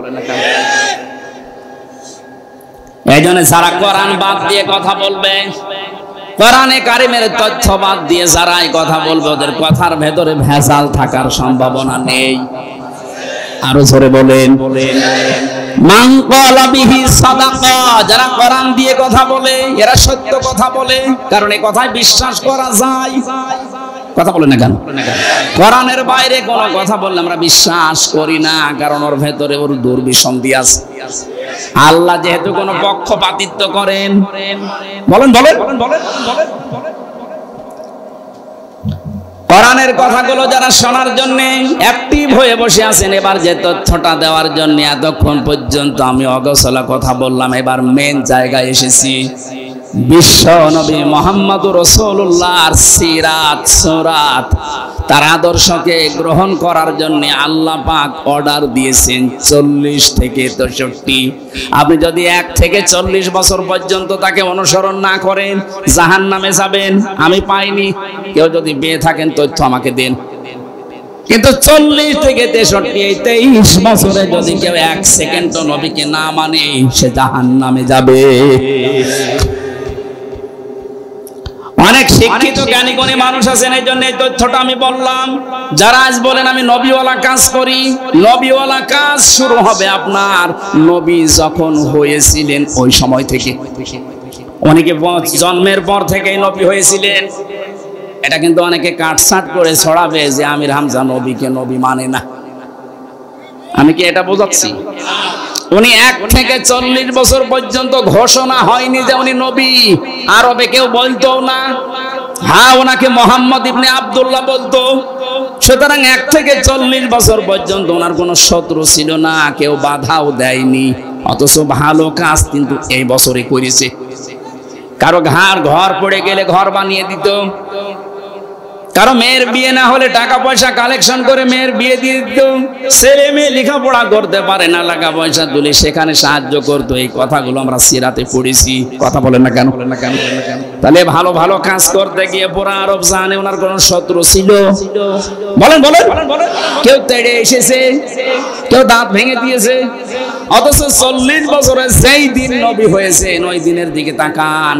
এই জন্য যারা কোরআন বাদ দিয়ে কথা বলবে, কোরআনে কারিমের তথ্য বাদ দিয়ে যারা এই কথা বলবে, ওদের কথার ভেতরে ভেজাল থাকার সম্ভাবনা নেই। আরো জোরে বলেন। মান ক্বালা বিহি সাদাকা, যারা কোরআন দিয়ে কথা বলে এরা সত্য কথা বলে, কারণ এই কথায় বিশ্বাস করা যায়। কথা বলেন না কেন? কোরআনের বাইরে কোনো কথা বললে আমরা বিশ্বাস করি না, কারণ ওর ভেতরে ওর দুর্বিসন্ধি আছে। আল্লাহ যেহেতু কোনো পক্ষপাতিত্ব করেন, বলেন বলেন বলেন। কোরআনের কথাগুলো যারা শোনার জন্য অ্যাক্টিভ হয়ে বসে আছেন, এবার যে তথ্যটা দেওয়ার জন্য এতক্ষণ পর্যন্ত আমি অগোছলা কথা বললাম, এবার মেন জায়গায় এসেছি। বিশ্ব নবী মুহাম্মদুর রাসূলুল্লাহর সিরাত সুরাত, তার আদর্শকে গ্রহণ করার জন্য আল্লাহ পাক অর্ডার দিয়েছেন 40 থেকে 63। আপনি যদি 1 থেকে 40 বছর পর্যন্ত তাকে অনুসরণ না করেন জাহান্নামে যাবেন। আমি পাইনি, কেউ যদি পেয়ে থাকেন তথ্য আমাকে দেন। কিন্তু 40 থেকে 63 এই 23 বছরে যদি কেউ 1 সেকেন্ডও নবীকে না মানে সে জাহান্নামে যাবে। অনেক শিক্ষিত জ্ঞানী গুণী মানুষ আছেন, এই জন্য এই তথ্যটা আমি বললাম। যারা আজ বলেন আমি নবীওয়ালা কাজ করি, নবীওয়ালা কাজ শুরু হবে আপনার নবী যখন হয়েছিলেন ওই সময় থেকে। অনেকে জন্মের পর থেকেই নবী হয়েছিলেন, এটা কিন্তু অনেকে কাটছাট করে ছড়াবে যে আমির হামজা নবীকে নবী মানে না। আমি কি এটা বোঝাচ্ছি? উনি 1 থেকে 40 বছর পর্যন্ত ঘোষণা হয়নি যে উনি নবী, আরবে কেউ বলতো না। হ্যাঁ, ওনাকে মোহাম্মদ ইবনে আব্দুল্লাহ বলতো। সুতরাং 1 থেকে 40 বছর পর্যন্ত ওনার কোনো শত্রু ছিল না, কেউ বাধাও দেয়নি। অথচ ভালো কাজ কিন্তু এই বছরে করেছে। কারো ঘর পড়ে গেলে ঘর বানিয়ে দিত, কারো মেয়ের বিয়ে না হলে টাকা পয়সা কালেকশন করে মেয়ের বিয়ে দিয়ে দিত, ছেলে মেয়ে লেখাপড়া করতে পারে না টাকা পয়সা তুলে সেখানে সাহায্য করতো। এই কথাগুলো আমরা সিরাতে পড়েছি। কথা বলেন না কেন? তাহলে ভালো ভালো কাজ করতে গিয়ে পুরো আরব জাহানে ওনার কোন শত্রু ছিল? বলেন বলেন। কেউ তেড়ে এসেছে, কেউ দাঁত ভেঙে দিয়েছে, অথচ 40 বছরে যেই দিন নবী হয়েছে ওই দিনের দিকে তাকান।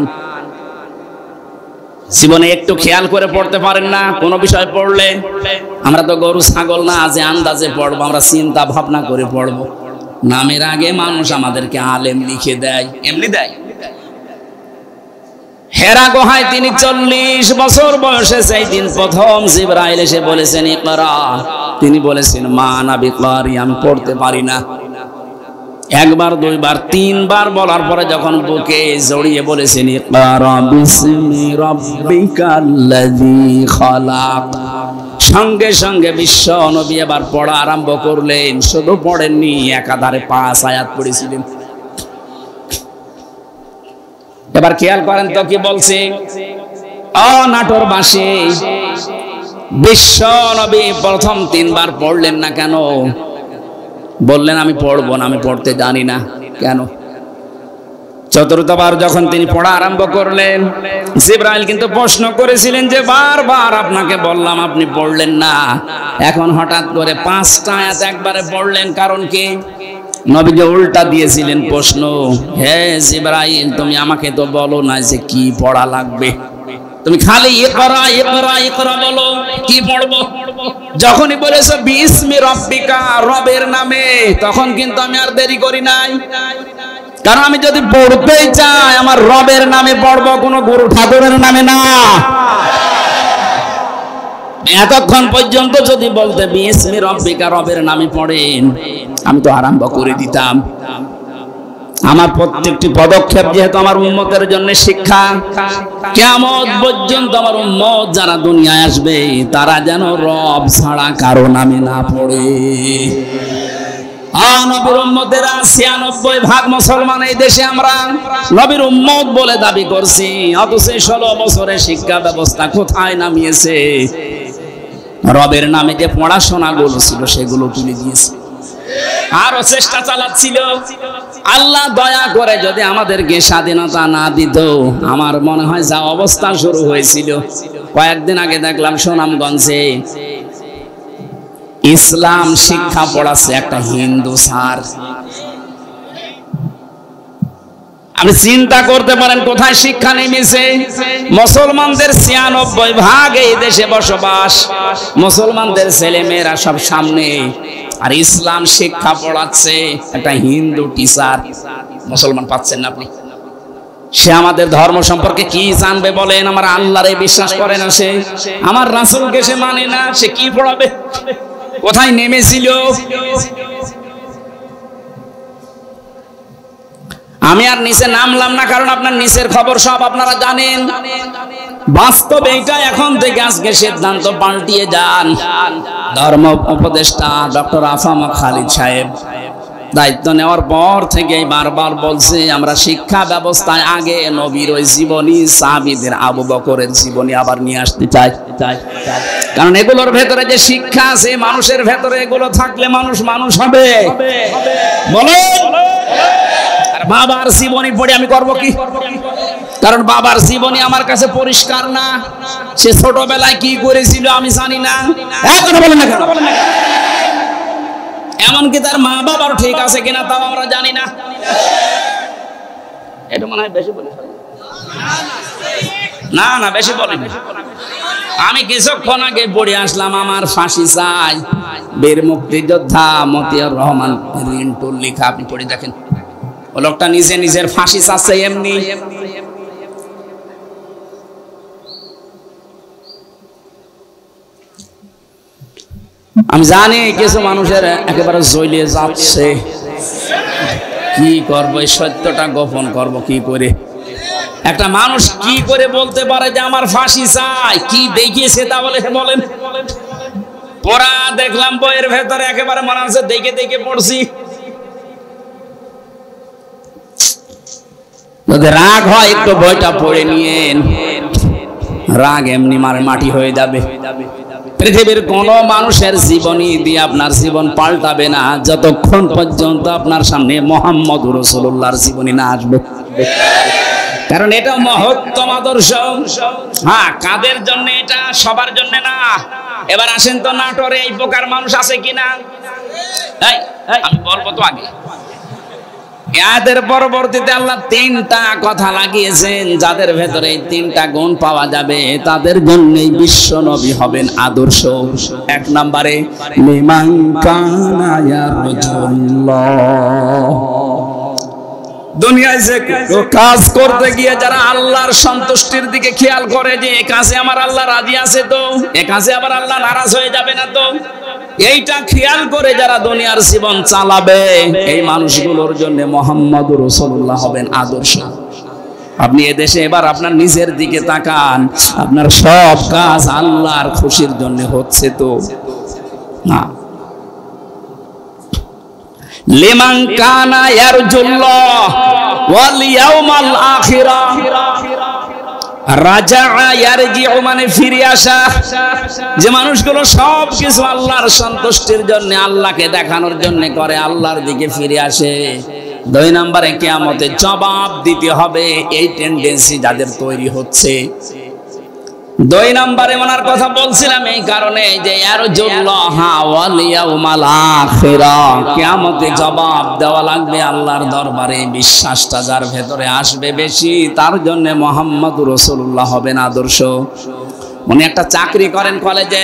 জীবনে একটু খেয়াল করে পড়তে পারেন না কোন বিষয় পড়লে? আমরা তো গরু ছাগল না যে আন্দাজে পড়বো, আমরা চিন্তা ভাবনা করে পড়বো। নামের আগে মানুষ আমাদেরকে আলেম লিখে দেয়, এমনি দেয়। হেরা গুহায় তিনি 40 বছর বয়সে সেই দিন প্রথম জিবরাইল এসে বলেছেন ইকরা, তিনি বলেছেন মা আনা বিকারি, আমি পড়তে পারি না। একবার দুইবার তিনবার বলার পরে যখন বুকে জড়িয়ে বলেছেন ইকরা বিসমি রাব্বিকাল্লাযী খালাক, সঙ্গে সঙ্গে বিশ্ব নবী এবার পড়া আরম্ভ করলেন। শুধু পড়েননি, একাধারে 5 আয়াত পড়েছিলেন। এবার খেয়াল করেন তো কি বলছে, অনাটোর বাসে বিশ্ব নবী প্রথম 3 বার পড়লেন না কেন? বললেন আমি পড়বো না, আমি পড়তে জানি না। কেন? চতুর্থবার যখন তিনি পড়া আরম্ভ করলেন, জিবরাইল কিন্তু প্রশ্ন করেছিলেন যে বারবার আপনাকে বললাম আপনি পড়লেন না, এখন হঠাৎ করে 5টা আয়াত একবারে পড়লেন, কারণ কি? নবীকে উল্টা দিয়েছিলেন প্রশ্ন, হে জিবরাইল তুমি আমাকে তো বলো না যে কি পড়া লাগবে, তুমি খালি ইকরা ইকরা ইকরা বলো, কি পড়বো? যখনই বলেছো বিসমি রাব্বিকা, রবের নামে, তখন কিন্তু আমি আর দেরি করি নাই। কারণ আমি যদি পড়তেই চাই আমার রবের নামে পড়বো, কোনো গুরু ঠাকুরের নামে না। এতক্ষণ পর্যন্ত যদি বলতে বিসমি রাব্বিকা, রবের নামে পড়েন, আমি তো আরম্ভ করে দিতাম। আমার প্রত্যেকটি পদক্ষেপ যেহেতু আমার উম্মতের জন্য শিক্ষা, কিয়ামত পর্যন্ত আমার উম্মত যারা দুনিয়ায় আসবে তারা যেন রব ছাড়া কারো নামে না পড়ে। নবীর উম্মতেরা 96% মুসলমান এই দেশে আমরা নবীর উম্মত বলে দাবি করছি, অথচ 16 বছরের শিক্ষা ব্যবস্থা কোথায় নামিয়েছে? রবের নামে যে পড়াশোনাগুলো ছিল সেগুলো তুলে দিয়েছে। আরো চেষ্টা চালাচ্ছিল। আল্লাহ দয়া করে যদি আমাদেরকে স্বাধীনতা না দিত, আমার মনে হয় যা অবস্থা শুরু হয়েছিল। কয়েকদিন আগে দেখলাম সুনামগঞ্জে ইসলাম শিক্ষা পড়াচ্ছে একটা হিন্দু স্যার। আপনি চিন্তা করতে পারেন কোথায় শিক্ষা নেমেছে? মুসলমানদের 96% এই দেশে বসবাস, মুসলমানদের ছেলে মেয়েরা সব সামনে, আর ইসলাম শিক্ষা পড়াচ্ছে একটা হিন্দু টিচার। মুসলমান পাচ্ছেন না আপনি? সে আমাদের ধর্ম সম্পর্কে কি জানবে বলেন? আমার আল্লাহরে বিশ্বাস করে না সে, আমার রাসূলকে সে মানে না, সে কি পড়াবে? কোথায় নেমেছিল? আমি আর নিচে নামলাম না, কারণ আপনার নিচের খবর সব আপনারা জানেন। বাস্তব এইটা, এখন থেকে আজকে সিদ্ধান্ত পাল্টিয়ে যান। ধর্ম উপদেষ্টা ডক্টর আফামা খালিদ সাহেব দায়িত্ব নেওয়ার পর থেকে বারবার বলছে আমরা শিক্ষা ব্যবস্থায় আগে নবীর ওই জীবনী, সাহাবীদের, আবু বকরের জীবনী আবার নিয়ে আসতে চাই। কারণ এগুলোর ভেতরে যে শিক্ষা আছে, মানুষের ভেতরে এগুলো থাকলে মানুষ মানুষ হবে। বলেন, আর বাবার জীবনী পড়ে আমি করব কি? কারণ বাবার জীবনী আমার কাছে পরিষ্কার না, সে ছোটবেলায় কি করেছিল আমি জানি না। এখন বলেন না কেন? এমনকি তার মা বাবার ঠিক আছে কিনা তাও আমরা জানি না। এটা মনে হয় বেশি বলে না, বেশি বলেন। আমি কিছুক্ষণ আগে পড়ে আসলাম আমার ফাঁসি চাই, বীর মুক্তিযোদ্ধা মতিয়ার রহমান রিন্টুর লেখা, আপনি পড়ে দেখেন। ও লোকটা নিজের ফাঁসি চাচ্ছে এমনি। আমি জানি কিছু মানুষের একেবারে জ্বলে যাচ্ছে, কি করবো? এই সত্যটা গোপন করব কি করে? একটা মানুষ কি করে বলতে পারে যে আমার ফাঁসি চাই? কি দেখিয়েছে তাহলে বলেন? পড়া দেখলাম বইয়ের ভেতরে, একেবারে মনে হচ্ছে দেখে দেখে পড়ছি। যদি রাগ হয় একটু বইটা পড়ে নিয়েন, রাগ এমনি মাটি হয়ে যাবে। পৃথিবীর কোন মানুষের জীবনী দিয়ে আপনার জীবন পাল্টাবে না যতক্ষণ পর্যন্ত আপনার সামনে মুহাম্মদুর রাসূলুল্লাহর জীবনী না আসবে। কারণ এটা মহত্তম আদর্শ। হ্যাঁ, কাদের জন্য এটা? সবার জন্য না। এবার আসেন তো, নাটোরে এই প্রকার মানুষ আছে কিনা? আমি বলবো তো আগে। এদের পরবর্তীতে আল্লাহ তিনটা কথা লাগিয়েছেন, যাদের ভেতরে এই তিনটা গুণ পাওয়া যাবে তাদের জন্যই বিশ্ব নবী হবেন আদর্শ। এক নম্বরে লিমান কানা ইয়ারজুল্লাহ, দুনিয়ায় যে কাজ করতে গিয়ে যারা আল্লাহর সন্তুষ্টির দিকে খেয়াল করে যে এ কাজে আমার আল্লাহ রাজি আছে তো, এ কাজে আবার আল্লাহ নারাজ হয়ে যাবে না তো, এইটা খেয়াল করে যারা দুনিয়ার জীবন চালাবে, এই মানুষগুলোর জন্য মুহাম্মদুর রাসূলুল্লাহ হবেন আদর্শ। আপনি এদেশে এবার আপনার নিজের দিকে তাকান, আপনার সব কাজ আল্লাহর খুশির জন্য হচ্ছে তো না? লিমান কানা ইয়ারজুল্লাহ ওয়াল ইয়াউমাল আখিরা, রাজা ইয়ারজিউ মানে ফিরে আসা। যে মানুষগুলো সব কিছু আল্লাহর সন্তুষ্টির জন্য, আল্লাহকে দেখানোর জন্য করে, আল্লাহর দিকে ফিরে আসে। দুই নম্বরে কিয়ামতে জবাব দিতে হবে, এই টেন্ডেন্সি যাদের তৈরি হচ্ছে। দুই নম্বরে ওনার কথা বলছিলাম এই কারণে যে ইয়ারজুল্লাহ ওয়াল ইয়াউমাল আখিরা, কিয়ামতে জবাব দেওয়া লাগবে আল্লাহর দরবারে। বিশ্বাসটা যার ভেতরে আসবে বেশি, তার জন্য মুহাম্মদুর রাসূলুল্লাহ হবেন আদর্শ। উনি একটা চাকরি করেন কলেজে,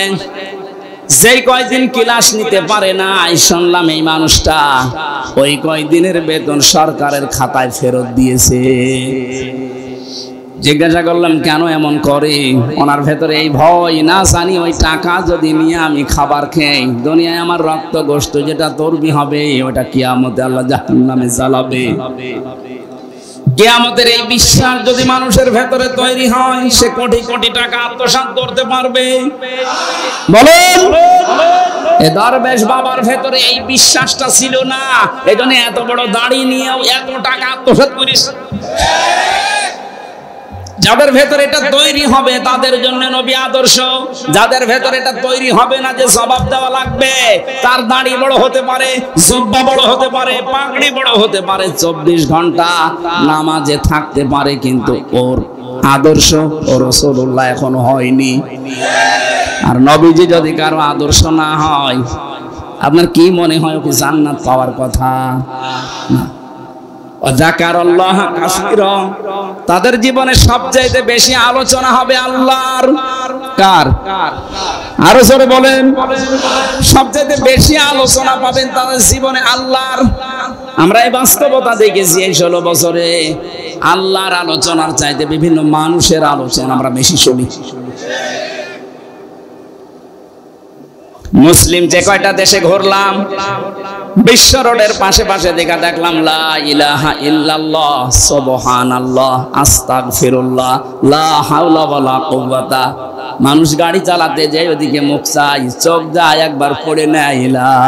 যেই কয়দিন ক্লাস নিতে পারে না, শুনলাম এই মানুষটা ওই কয়দিনের বেতন সরকারের খাতায় ফেরত দিয়েছে। জিজ্ঞাসা করলাম কেন এমন করে? ওনার ভেতরে এই ভয়, না জানি ওই টাকা যদি নিয়ে আমি খাবার খেয়ে দুনিয়ায় আমার রক্ত গোশত যেটা চর্বি হবে, ওটা কিয়ামতে আল্লাহ জাহান্নামে জ্বালাবে। কিয়ামতের এই বিশ্বাস যদি মানুষের ভেতরে তৈরি হয়, সে কোটি কোটি টাকা আত্মসাৎ করতে পারবে। বলেন, এ দরবেশ বাবার ভেতরে এই বিশ্বাসটা ছিল না, এজন্য এত বড় দাড়ি নিয়েও এত টাকা আত্মসাৎ করিস। যাদের ভেতরে এটা তৈরি হবে তাদের জন্য নবী আদর্শ। যাদের ভেতরে এটা তৈরি হবে না যে জবাব দেওয়া লাগবে, তার দাড়ি বড় হতে পারে, জুব্বা বড় হতে পারে, পাগড়ি বড় হতে পারে, 24 ঘন্টা নামাজে থাকতে পারে, কিন্তু ওর আদর্শ ও রাসূলুল্লাহ এখনো হয়নি। আর নবীজি যদি কারো আদর্শ না হয়, আপনার কি মনে হয় ওকে জান্নাত পাওয়ার কথা? যাকারাল্লাহ কাসীরা, তাদের জীবনে সবচাইতে বেশি আলোচনা হবে আল্লাহর। কার? আরো জোরে বলেন। সবচাইতে বেশি আলোচনা পাবেন তাদের জীবনে আল্লাহর। আমরা এই বাস্তবতা দেখেছি এই 16 বছরে, আল্লাহর আলোচনার চাইতে বিভিন্ন মানুষের আলোচনা আমরা বেশি শুনি। মুসলিম যে কয়টা দেশে ঘুরলাম, বিশ্ব রোডের পাশে পাশে দেখলাম লা ইলাহা ইল্লাল্লাহ, সুবহানাল্লাহ, আস্তাগফিরুল্লাহ, লা হাওলা ওয়ালা কুওয়াতা। মানুষ গাড়ি চালাতে যায়, ওদিকে মুখ চাই, চোখ যায়, একবার পড়ে নেয় লা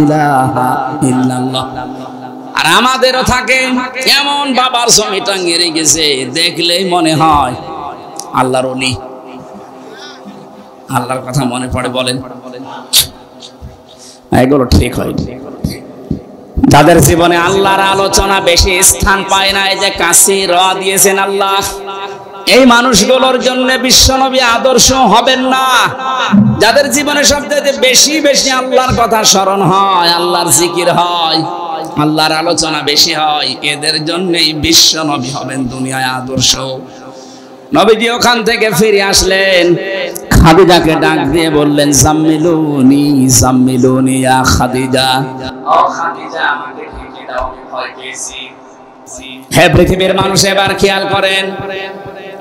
ইলাহা ইল্লাল্লাহ। আর আমাদেরও থাকে এমন বাবার ছবি টাঙিয়ে রেখেছে, দেখলেই মনে হয় আল্লাহর ওলি, আল্লাহর কথা মনে পড়ে। বলেন, এগুলো ঠিক হয়নি। যাদের জীবনে আল্লাহর আলোচনা বেশি স্থান পায় না, এই যে কাছে র দিয়েছেন আল্লাহ, এই মানুষগুলোর জন্য বিশ্বনবী আদর্শ হবেন না। যাদের জীবনে সবচেয়ে বেশি বেশি আল্লাহর কথা স্মরণ হয়, আল্লাহর জিকির হয়, আল্লাহর আলোচনা বেশি হয়, এদের জন্যই বিশ্বনবী হবেন দুনিয়ায় আদর্শ। নবীজি ওখান থেকে ফিরে আসলেন, খাদিজাকে ডাক দিয়ে বললেন, জাম্মিলুনি জাম্মিলুনি ইয়া খাদিজা, ও খাদিজা আমাকে ঢেকে দাও, আমি ভয় পেয়েছি। হে পৃথিবীর মানুষ, এবার খেয়াল করেন,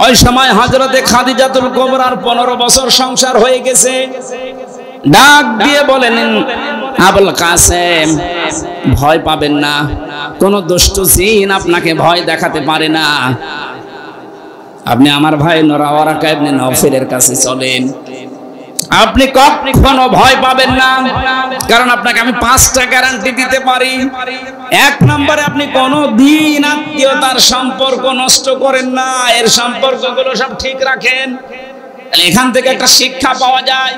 ওই সময় হযরতে খাদিজাতুল কুবরার 15 বছর সংসার হয়ে গেছে। ডাক দিয়ে বলেন, আবুল কাসেম ভয় পাবেন না, কোন দুষ্ট জিন আপনাকে ভয় দেখাতে পারে না। আপনি আমার ভাই ওয়ারাকা ইবনে নওফলের কাছে চলেন, আপনি কখনো ভয় পাবেন না, কারণ আপনাকে আমি 5টা গ্যারান্টি দিতে পারি। 1 নম্বরে আপনি কোনোদিন আত্মীয়তার সম্পর্ক নষ্ট করেন না, এর সম্পর্কগুলো সব ঠিক রাখেন। এখান থেকে একটা শিক্ষা পাওয়া যায়,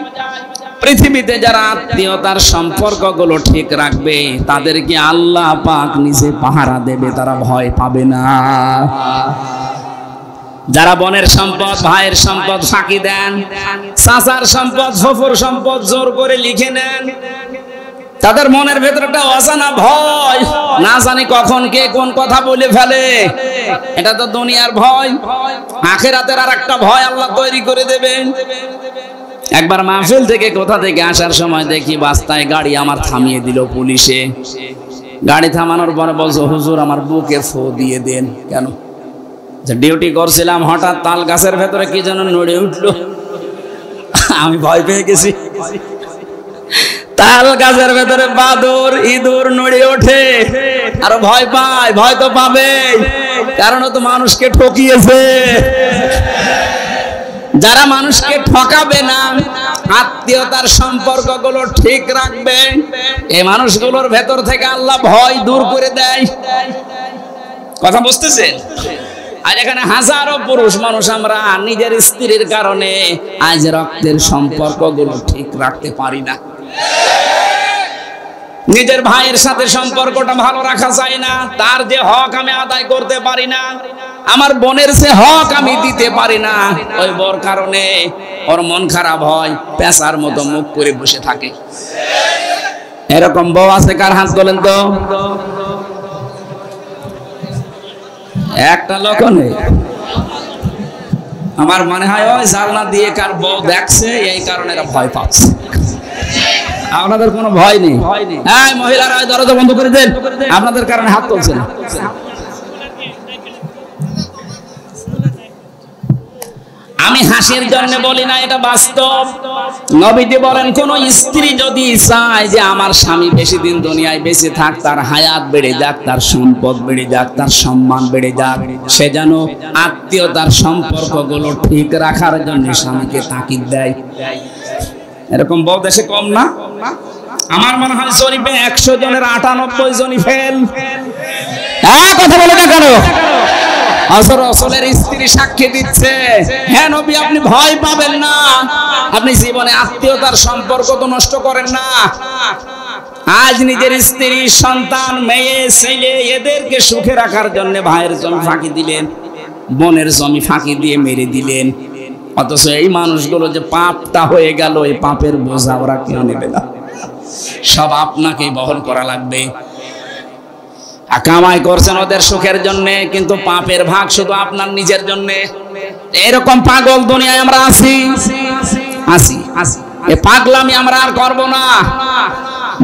পৃথিবীতে যারা আত্মীয়তার সম্পর্কগুলো ঠিক রাখবে তাদেরকে আল্লাহ পাক নিজে পাহারা দেবে, তারা ভয় পাবে না। যারা বোনের সম্পদ, ভাইয়ের সম্পদ ফাঁকি দেন, চাচার সম্পদ, ফুফুর সম্পদ জোর করে লিখে নেন, তাদের মনের ভেতরে একটা অজানা ভয়, না জানি কখন কে কোন কথা বলে ফেলে। এটা তো দুনিয়ার ভয়, আখিরাতের আর একটা ভয় আল্লাহ তৈরি করে দেবেন। একবার মাহফিল থেকে কোথা থেকে আসার সময় দেখি রাস্তায় গাড়ি আমার থামিয়ে দিল পুলিশে। গাড়ি থামানোর পরে বলছে, হুজুর আমার বুকে ফু দিয়ে দেন। কেন? ডিউটি করছিলাম, হঠাৎ তাল গাছের ভেতরে কি যেন নড়ে উঠলো, আমি ভয় পেয়ে গেছি। তাল গাছের ভেতরে বাদুর, ইঁদুর নড়ে ওঠে, আর ভয় পায়। ভয় তো পাবে, কারণ তো মানুষকে ঠকিয়েছে। যারা মানুষকে ঠকাবে না, আত্মীয়তার সম্পর্কগুলো ঠিক রাখবে, এই মানুষগুলোর ভেতর থেকে আল্লাহ ভয় দূর করে দেয়। কথা বুঝতেছেন? আজ এখানে হাজারো পুরুষ মানুষ আমরা নিজের স্ত্রীর কারণে আজ রক্তের সম্পর্কগুলো ঠিক রাখতে পারি না। নিজের ভাইয়ের সাথে সম্পর্কটা ভালো রাখা যায় না, তার যে হক আমি আদায় করতে পারি না, আমার বোনের যে হক আমি দিতে পারি না, ওই বর কারণে ওর মন খারাপ হয়, পেঁচার মতো মুখ করে বসে থাকে। এরকম বউ আছে? কার হাত তোলেন তো? একটা লোক নেই। আমার মনে হয় ওই জানলা দিয়ে কার বউ দেখছে, এই কারণে এরা ভয় পাচ্ছে। আপনাদের কোনো ভয় নেই? হ্যাঁ, মহিলারা দরজা বন্ধ করে দেন, আপনাদের কারণে হাত তুলছে না। আমি হাসির জন্য বলি না, এটা বাস্তব। নবীজি বলেন, কোন স্ত্রী যদি চায় যে আমার স্বামী বেশি দিন দুনিয়ায় বেঁচে থাক, তার হায়াত বেড়ে যাক, তার সম্পদ বেড়ে যাক, তার সম্মান বেড়ে যাক, সে যেন আত্মীয়তার সম্পর্কগুলো ঠিক রাখার জন্য স্বামীকে তাকিদ দেয়। এরকম বউ দেশে কম না? আমার মনে হয় শরীফে 100 জনের 98 জনই ফেল। হ্যাঁ, কথা বলে না কেন? রাসূলের স্ত্রী সাক্ষী দিচ্ছে, হ্যাঁ নবী আপনি ভয় পাবেন না, আপনি জীবনে আত্মীয়তার সম্পর্ক তো নষ্ট করেন না। আজ নিজের স্ত্রী, সন্তান, মেয়ে, ছেলে এদেরকে সুখে রাখার জন্য ভাইয়ের জমি ফাঁকি দিলেন, বোনের জমি ফাঁকি দিয়ে মেরে দিলেন, অথচ এই মানুষগুলো যে পাপটা হয়ে গেল, এই পাপের বোঝা ওরা কেউ নেবে না, সব আপনাকেই বহন করা লাগবে। কামাই করছেন ওদের সুখের জন্য, কিন্তু পাপের ভাগ শুধু আপনার নিজের জন্য। এরকম পাগল দুনিয়ায় আমরা আছি। এ পাগলামি আমরা আর করব না।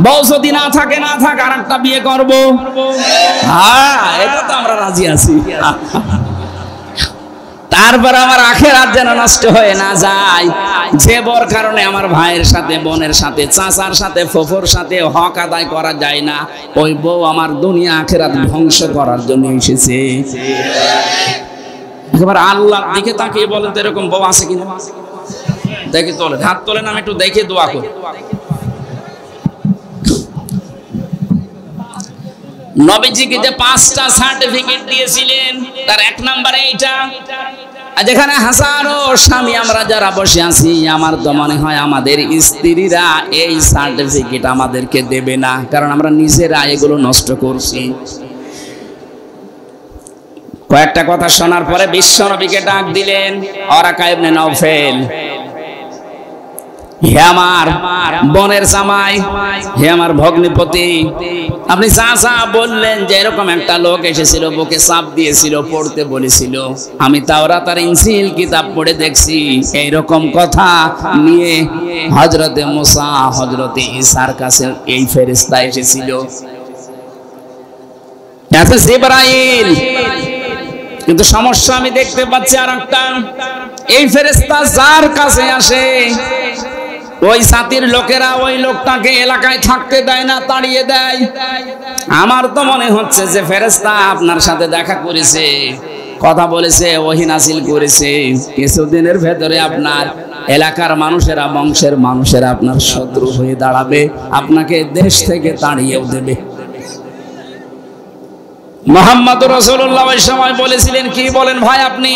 বউ যদি না থাকে, না থাক, আর একটা বিয়ে করব। হ্যাঁ, এটা তো আমরা রাজি আছি। তারপর আমার আখিরাত যেন নষ্ট হয়ে না যায়। যে বর কারণে আমার ভাইয়ের সাথে, বোনের সাথে, চাচার সাথে, ফুফুর সাথে হক আদায় করা যায় না, ওই বউ আমার দুনিয়া আখিরাত ধ্বংস করার জন্য এসেছে। এবার আল্লাহর দিকে তাকিয়ে বলেন তো, এরকম বউ আছে কিনা? দেখে তোলেন, হাত তোলেন, আমি একটু দেখে দোয়া করি। নবীজিকে যে 5টা সার্টিফিকেট দিয়েছিলেন, তার 1 নম্বরে এইটা। আজ এখানে হাজারো স্বামী আমরা যারা বসে আছি, আমার তো মনে হয় আমাদের স্ত্রীরা এই সার্টিফিকেট আমাদেরকে দেবে না, কারণ আমরা নিজেরা এগুলো নষ্ট করছি। কয়েকটা কথা শোনার পরে বিশ্বনবীকে ডাক দিলেন, ওয়ারাকা ইবনে নওফেল, হে আমার বোনের জামাই, হে আমার ভগ্নিপতি, আপনি চাচা বললেন যে এরকম একটা লোক এসেছিল, বুকে চাপ দিয়েছিল, পড়তে বলেছিল। আমি তাওরাত আর ইনজিল কিতাব পড়ে দেখছি, এইরকম কথা নিয়ে হযরতে মুসা, হযরতে ঈসার কাছে এই ফেরেশতা এসেছিল, এটা জিবরাইল। কিন্তু সমস্যা আমি দেখতে পাচ্ছি আর একটা, এই ফেরেশতা যার কাছে আসে, ওই জাতির লোকেরা ওই লোকটাকে এলাকায় থাকতে দেয় না, তাড়িয়ে দেয়। আমার তো মনে হচ্ছে যে ফেরেশতা আপনার সাথে দেখা করেছে, কথা বলেছে, ওহী নাযিল করেছে। কিছুদিনের ভেতরে আপনার এলাকার মানুষেরা, বংশের মানুষেরা আপনার শত্রু হয়ে দাঁড়াবে, আপনাকে দেশ থেকে তাড়িয়েও দেবে। মুহাম্মদ রাসূলুল্লাহ ওই সময় বলেছিলেন, কি বলেন ভাই আপনি?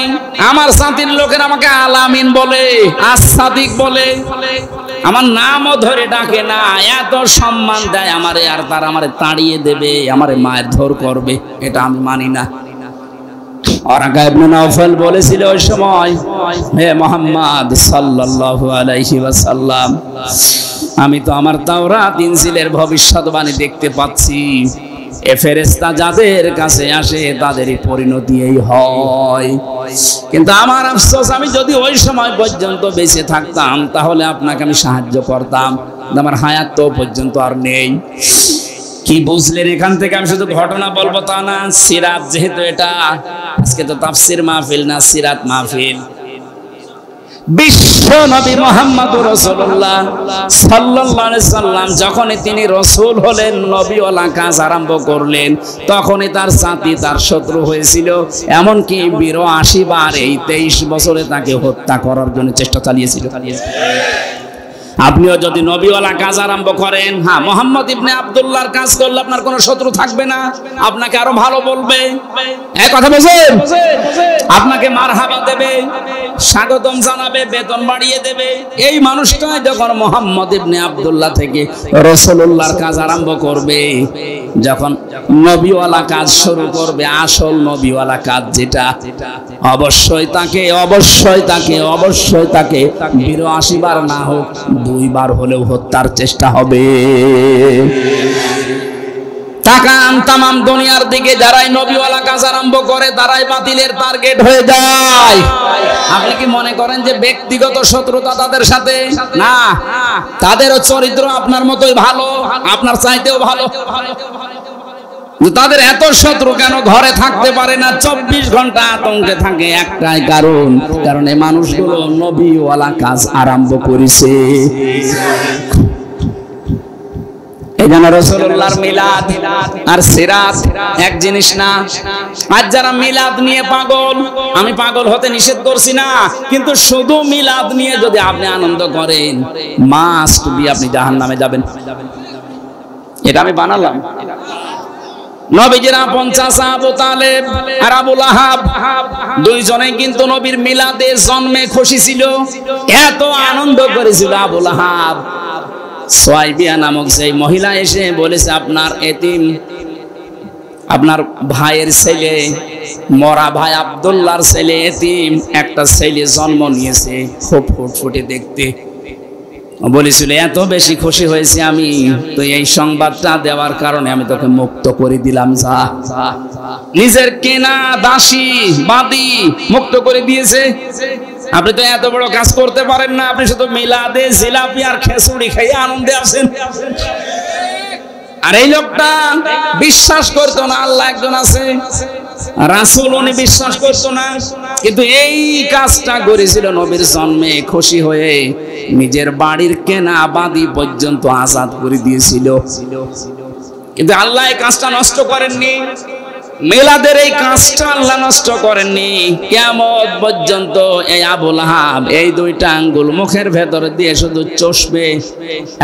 আমার জাতির লোকেরা আমাকে আলামিন বলে, আস-সাদিক বলে, আমার নামও ধরে ডাকে না, এত সম্মান দেয় আমারে, আর তারা আমারে তাড়িয়ে দেবে, আমারে মারধর করবে, এটা আমি মানি না। ওয়ারাকা ইবনে নাওফাল বলেছিল ওই সময়, হে মুহাম্মদ সাল্লাল্লাহু আলাইহি ওয়াসাল্লাম, আমি তো আমার তাওরাত ইনজিলের ভবিষ্যৎবাণী দেখতে পাচ্ছি, এ ফেরেশতা যাদের কাছে আসে তাদেরই পরিণতি এই হয়। কিন্তু আমার আফসোস, আমি যদি ওই সময় পর্যন্ত বেঁচে থাকতাম তাহলে আপনাকে আমি সাহায্য করতাম, আমার হায়াত তো পর্যন্ত আর নেই। কি বুঝলেন এখান থেকে? আমি শুধু ঘটনা বলবো তা না, সিরাত যেহেতু এটা, আজকে তো তাফসীর মাহফিল না, সিরাত মাহফিল। বিশ্ব নবী মুহাম্মদুর রাসূলুল্লাহ সাল্লাল্লাহু আলাইহি সাল্লাম যখনই তিনি রাসূল হলেন, নবীওয়ালা কাজ আরম্ভ করলেন, তখনই তার জাতি তার শত্রু হয়েছিল। এমনকি ৮২ বার এই ২৩ বছরে তাকে হত্যা করার জন্য চেষ্টা চালিয়েছিল। আপনিও যদি নবীওয়ালা কাজ আরম্ভ করেন, হ্যাঁ, মুহাম্মদ ইবনে আব্দুল্লাহর কাজ করলে আপনার কোনো শত্রু থাকবে না, আপনাকে আরো ভালো বলবে, এই কথা বুঝেন? আপনাকে মারহাবা দেবে, স্বাগতম জানাবে, বেতন বাড়িয়ে দেবে। এই মানুষটা যখন মুহাম্মদ ইবনে আব্দুল্লাহ থেকে রাসূলুল্লাহর কাজ আরম্ভ করবে, যখন নবীওয়ালা কাজ শুরু করবে, আসল নবীওয়ালা কাজ যেটা, অবশ্যই তাকে ৮২ বার না হোক ২ বার হলেও হত্যার চেষ্টা হবে। তাকান তামাম দুনিয়ার দিকে, যারাই নবীওয়ালা কাজ আরম্ভ করে তারাই বাতিলের টার্গেট হয়ে যায়। আপনি কি মনে করেন যে ব্যক্তিগত শত্রুতা তাদের সাথে? না, তাদেরও চরিত্র আপনার মতোই ভালো, আপনার চাইতেও ভালো। তাদের এত শত্রু কেন? ঘরে থাকতে পারে না, ২৪ ঘন্টা আতঙ্কে থাকে, একটাই কারণ এই মানুষগুলো নবীওয়ালা কাজ আরম্ভ করেছে। এজন্য রাসূলুল্লাহর মিলাদ আর সিরাত এক জিনিস না। আজ যারা মিলাদ নিয়ে পাগল, আমি পাগল হতে নিষেধ করছি না, কিন্তু শুধু মিলাদ নিয়ে যদি আপনি আনন্দ করেন, মাস্ট বি আপনি জাহান্নামে যাবেন। এটা আমি বানালাম। নবীজির আপন চাচা আবু তালেব আর আবু লাহাব, দুইজনেই কিন্তু নবীর মিলাদে জন্মে খুশি ছিল, এত আনন্দ করেছিল। আবু লাহাব, সুয়াইবিয়া নামক সেই মহিলা এসে বলেছে, আপনার এতিম, আপনার ভাইয়ের ছেলে, মরা ভাই আব্দুল্লাহর ছেলে এতিম, একটা ছেলে জন্ম নিয়েছে, খুব ফুটফুটে দেখতে। বলেছিল, এত বেশি খুশি হয়েছে আমি, তো এই সংবাদটা দেওয়ার কারণে আমি তোকে মুক্ত করে দিলাম। যা, নিজের কেনা দাসী বাদী মুক্ত করে দিয়েছে। আপনি তো এত বড় কাজ করতে পারেন না, আপনি শুধু মিলাদে জিলাপি আর খিচুড়ি খেয়ে আনন্দে আছেন। আর এই লোকটা বিশ্বাস করতো না আল্লাহ একজন আছে, রাসূল উনি বিশ্বাস করতো না, কিন্তু এই কাজটা করেছিল নবীর জন্মে খুশি হয়ে, নিজের বাড়ির কেনা আবাদি পর্যন্ত আজাদ করে দিয়েছিল। কিন্তু আল্লাহ এই কাজটা নষ্ট করেননি, মিলাদের এই কাজটা আল্লাহ নষ্ট করেননি। কিয়ামত পর্যন্ত এই আবু লাহাব এই 2টা আঙ্গুল মুখের ভেতর দিয়ে শুধু চষবে,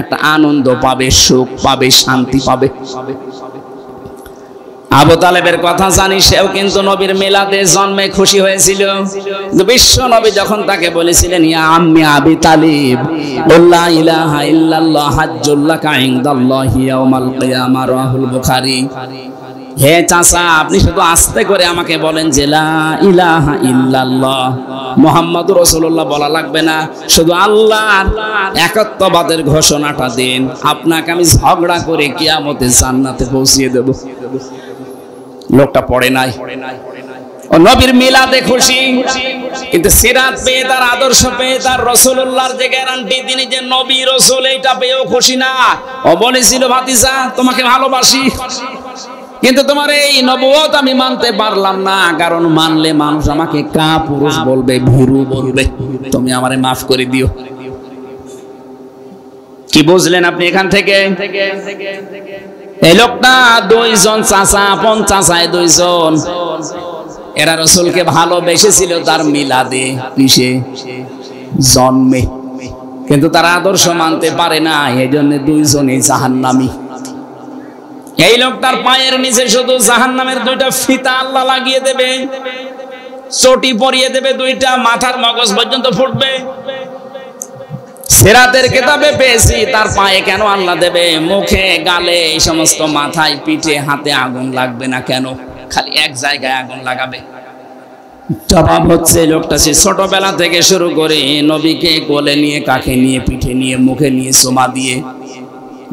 একটা আনন্দ পাবে, সুখ পাবে, শান্তি পাবে। আবু তালেবের কথা জানি, সেও কিন্তু নবীর মিলাদে জন্মে খুশি হয়েছিল। বিশ্ব নবী যখন তাকে বলেছিলেন, ইয়া আম্মি আবি তালিব, লা ইলাহা ইল্লাল্লাহ হাজ্জুল লাকা ইনদাল্লাহি ইয়াউমাল কিয়ামা, রাহুল বুখারী, হে চাচা, আপনি শুধু আস্তে করে আমাকে বলেন যে লা ইলাহা ইল্লাল্লাহ, মুহাম্মাদুর রাসূলুল্লাহ বলা লাগবে না, শুধু আল্লাহর একত্ববাদের ঘোষণাটা দেন, আপনাকে আমি ঝগড়া করে কিয়ামতে জান্নাতে পৌঁছিয়ে দেব। লোকটা পড়ে নাই, ও নবীর মিলাদে খুশি, কিন্তু সিরাত পেয়ে, তার আদর্শ পেয়ে, তার রাসূলুল্লাহর যে গ্যারান্টি তিনি যে নবী রাসূল, এইটা পেয়েও খুশি না। ও বলেছিল, ভাতিজা তোমাকে ভালোবাসি, কিন্তু তোমার এই নবুয়ত আমি মানতে পারলাম না, কারণ মানলে মানুষ আমাকে কাপুরুষ বলবে, ভীরু বলবে, তুমি আমারে মাফ করে দিও। কি বুঝলেন আপনি এখান থেকে? এই লোকটা 2জন চাচা, আপন চাচায় 2জন, এরা রাসূলকে ভালোবেসেছিল তার মিলাদে, কিসে? জন্মে। কিন্তু তারা আদর্শ মানতে পারে না, এই জন্য দুইজনই জাহান্নামী। এই লোকটার পায়ের নিচে শুধু জাহান্নামের দুইটা ফিতা আল্লাহ লাগিয়ে দেবে, চটি পরিয়ে দেবে, দুইটা মাথার মগজ পর্যন্ত ফুটবে। সিরাতের কিতাবে পেয়েছি তার পায়ে কেন আল্লাহ দেবে? মুখে, গালে, এই সমস্ত মাথায়, পিঠে, হাতে আগুন লাগবে না কেন? খালি এক জায়গায় আগুন লাগাবে। জবাব হচ্ছে লোকটা সে ছোটবেলা থেকে শুরু করে নবীকে কোলে নিয়ে, কাঁখে নিয়ে, পিঠে নিয়ে, মুখে নিয়ে, সোমা দিয়ে,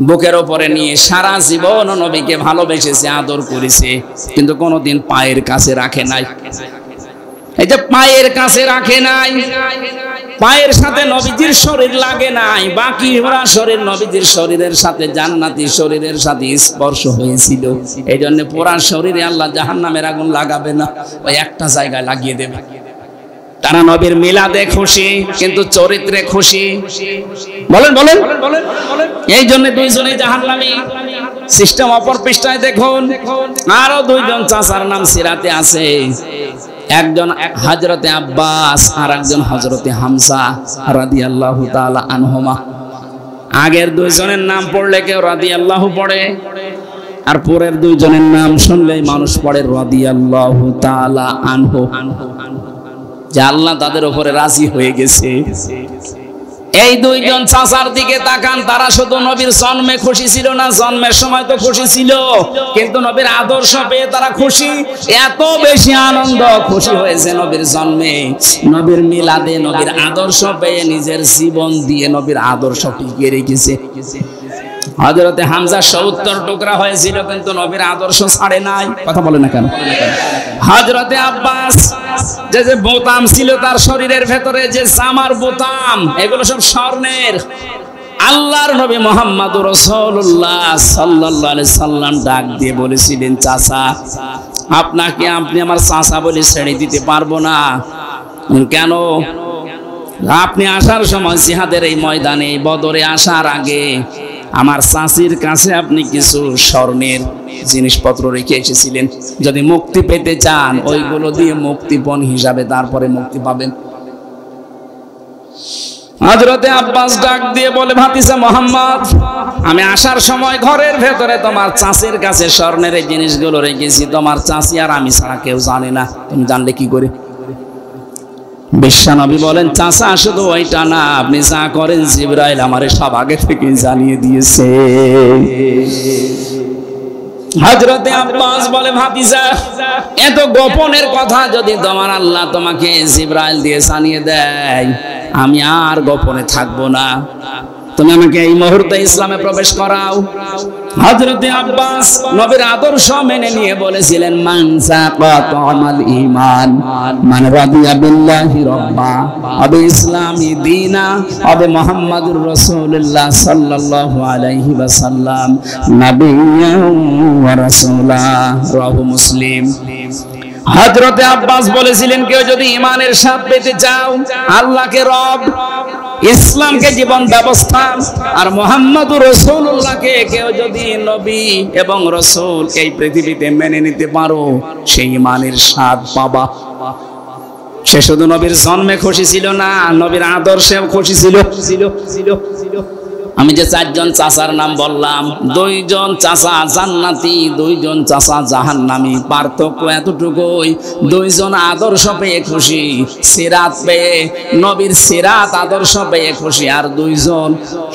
বুকের ওপরে নিয়ে সারা জীবন নবীকে ভালোবেসেছে, আদর করেছে, কিন্তু কোনোদিন পায়ের কাছে রাখে নাই। এই যে পায়ের কাছে রাখে নাই, পায়ের সাথে নবীজির শরীর লাগে নাই, বাকি ওরা শরীর নবীজির শরীরের সাথে, জান্নাতি শরীরের সাথে স্পর্শ হয়েছিল। এই জন্য পুরা শরীরে আল্লাহ জাহান্নামের আগুন লাগাবে না, ওই একটা জায়গায় লাগিয়ে দেবে। তারা নবীর মিলাদে খুশি, কিন্তু চরিত্রে খুশি। বলেন বলেন, এই জন্য দুইজনেই জাহান্নামী। সিস্টেম অপর পৃষ্ঠায় দেখুন, আরো দুইজন চাচার নাম সিরাতে আছে। একজন হযরতে আব্বাস আর একজন হযরতে হামজা রাদিয়াল্লাহু তাআলা আনহুমা। আগের দুইজনের নাম পড়লে কেউ রাদিয়াল্লাহু পড়ে, আর পরের দুইজনের নাম শুনলেই মানুষ পড়ে রাদিয়াল্লাহু তাআলা আনহু, যে আল্লাহ তাদের উপরে রাজি হয়ে গেছে। এই দুইজন চাচার দিকে তাকান, তারা শুধু নবীর জন্মে খুশি ছিল না, জন্মের সময় তো খুশি ছিল, কিন্তু নবীর আদর্শ পেয়ে তারা খুশি। এত বেশি আনন্দ, খুশি হয়েছে নবীর জন্মে, নবীর মিলাদে, নবীর আদর্শ পেয়ে নিজের জীবন দিয়ে নবীর আদর্শ টিকিয়ে রেখেছে। হযরতে হামজা ৭০ টুকরা হয়েছিল, কিন্তু নবীর আদর্শ ছাড়ে নাই। কথা বলে না কেন? হযরতে আব্বাস যে বোতাম ছিল তার শরীরের ভেতরে, যে জামার বোতাম, এগুলো সব স্বর্ণের। আল্লাহর নবী মুহাম্মদুর রাসূলুল্লাহ সাল্লাল্লাহু আলাইহি সাল্লাম ডাক দিয়ে বলেছিলেন, চাচা আপনাকে, আপনি আমার চাচা বলে ছেড়ে দিতে পারবো না। কেন? আপনি আসার সময় জিহাদের এই ময়দানে, বদরে আসার আগে আমার চাচির কাছে আপনি কিছু স্বর্ণের জিনিসপত্র রেখে এসেছিলেন। যদি মুক্তি পেতে চান, ওইগুলো দিয়ে মুক্তিপণ হিসাবে তারপরে মুক্তি পাবেন। হযরতে আব্বাস ডাক দিয়ে বলে, ভাতিজা মুহাম্মদ, আমি আসার সময় ঘরের ভেতরে তোমার চাচির কাছে স্বর্ণের এই জিনিসগুলো রেখেছি, তোমার চাচি আর আমি ছাড়া কেউ জানে না। তুমি জানলে কি করে? বিশ্বনবী বলেন, চাচা শুধু ওইটা না, আপনি যা করেন জিবরাইল আমারে সব আগে থেকে জানিয়ে দিয়েছে। হযরতে আব্বাস বলে, ভাতিজা এত গোপনের কথা যদি তোমার আল্লাহ তোমাকে জিবরাইল দিয়ে জানিয়ে দেয়, আমি আর গোপনে থাকবো না, তুমি আমাকে এই মুহূর্তে ইসলামে প্রবেশ করাও। হযরতে আব্বাস নবীর আদর্শ মেনে নিয়ে বলেছিলেন, মান সাকাতাল ঈমান মান রাদিয়া বিল্লাহি রাব্বা আবি ইসলামি দীনা আবি মুহাম্মাদুর রাসূলুল্লাহ সাল্লাল্লাহু আলাইহি ওয়াসাল্লাম নাবিয়্যান ওয়া রাসূলা, রাহু মুসলিম। হযরতে আব্বাস বলেছিলেন, কেউ যদি ঈমানের স্বাদ পেতে চাও, আল্লাহকে রব, ইসলামকে জীবন ব্যবস্থা, আর মুহাম্মদুর রাসূলুল্লাহকে কেউ যদি নবী এবং রাসূল এই পৃথিবীতে মেনে নিতে পারো, সেই ঈমানের স্বাদ পাবা। সে শুধু নবীর জন্মে খুশি ছিল না, নবীর আদর্শেও খুশি ছিল। আমি যে চারজন চাচার নাম বললাম, দুইজন চাচা জান্নাতি, দুইজন চাচা জাহান্নামী। পার্থক্য এতটুকুই, দুইজন আদর্শ পেয়ে খুশি, সিরাত পেয়ে, নবীর সিরাত আদর্শ পেয়ে খুশি, আর দুইজন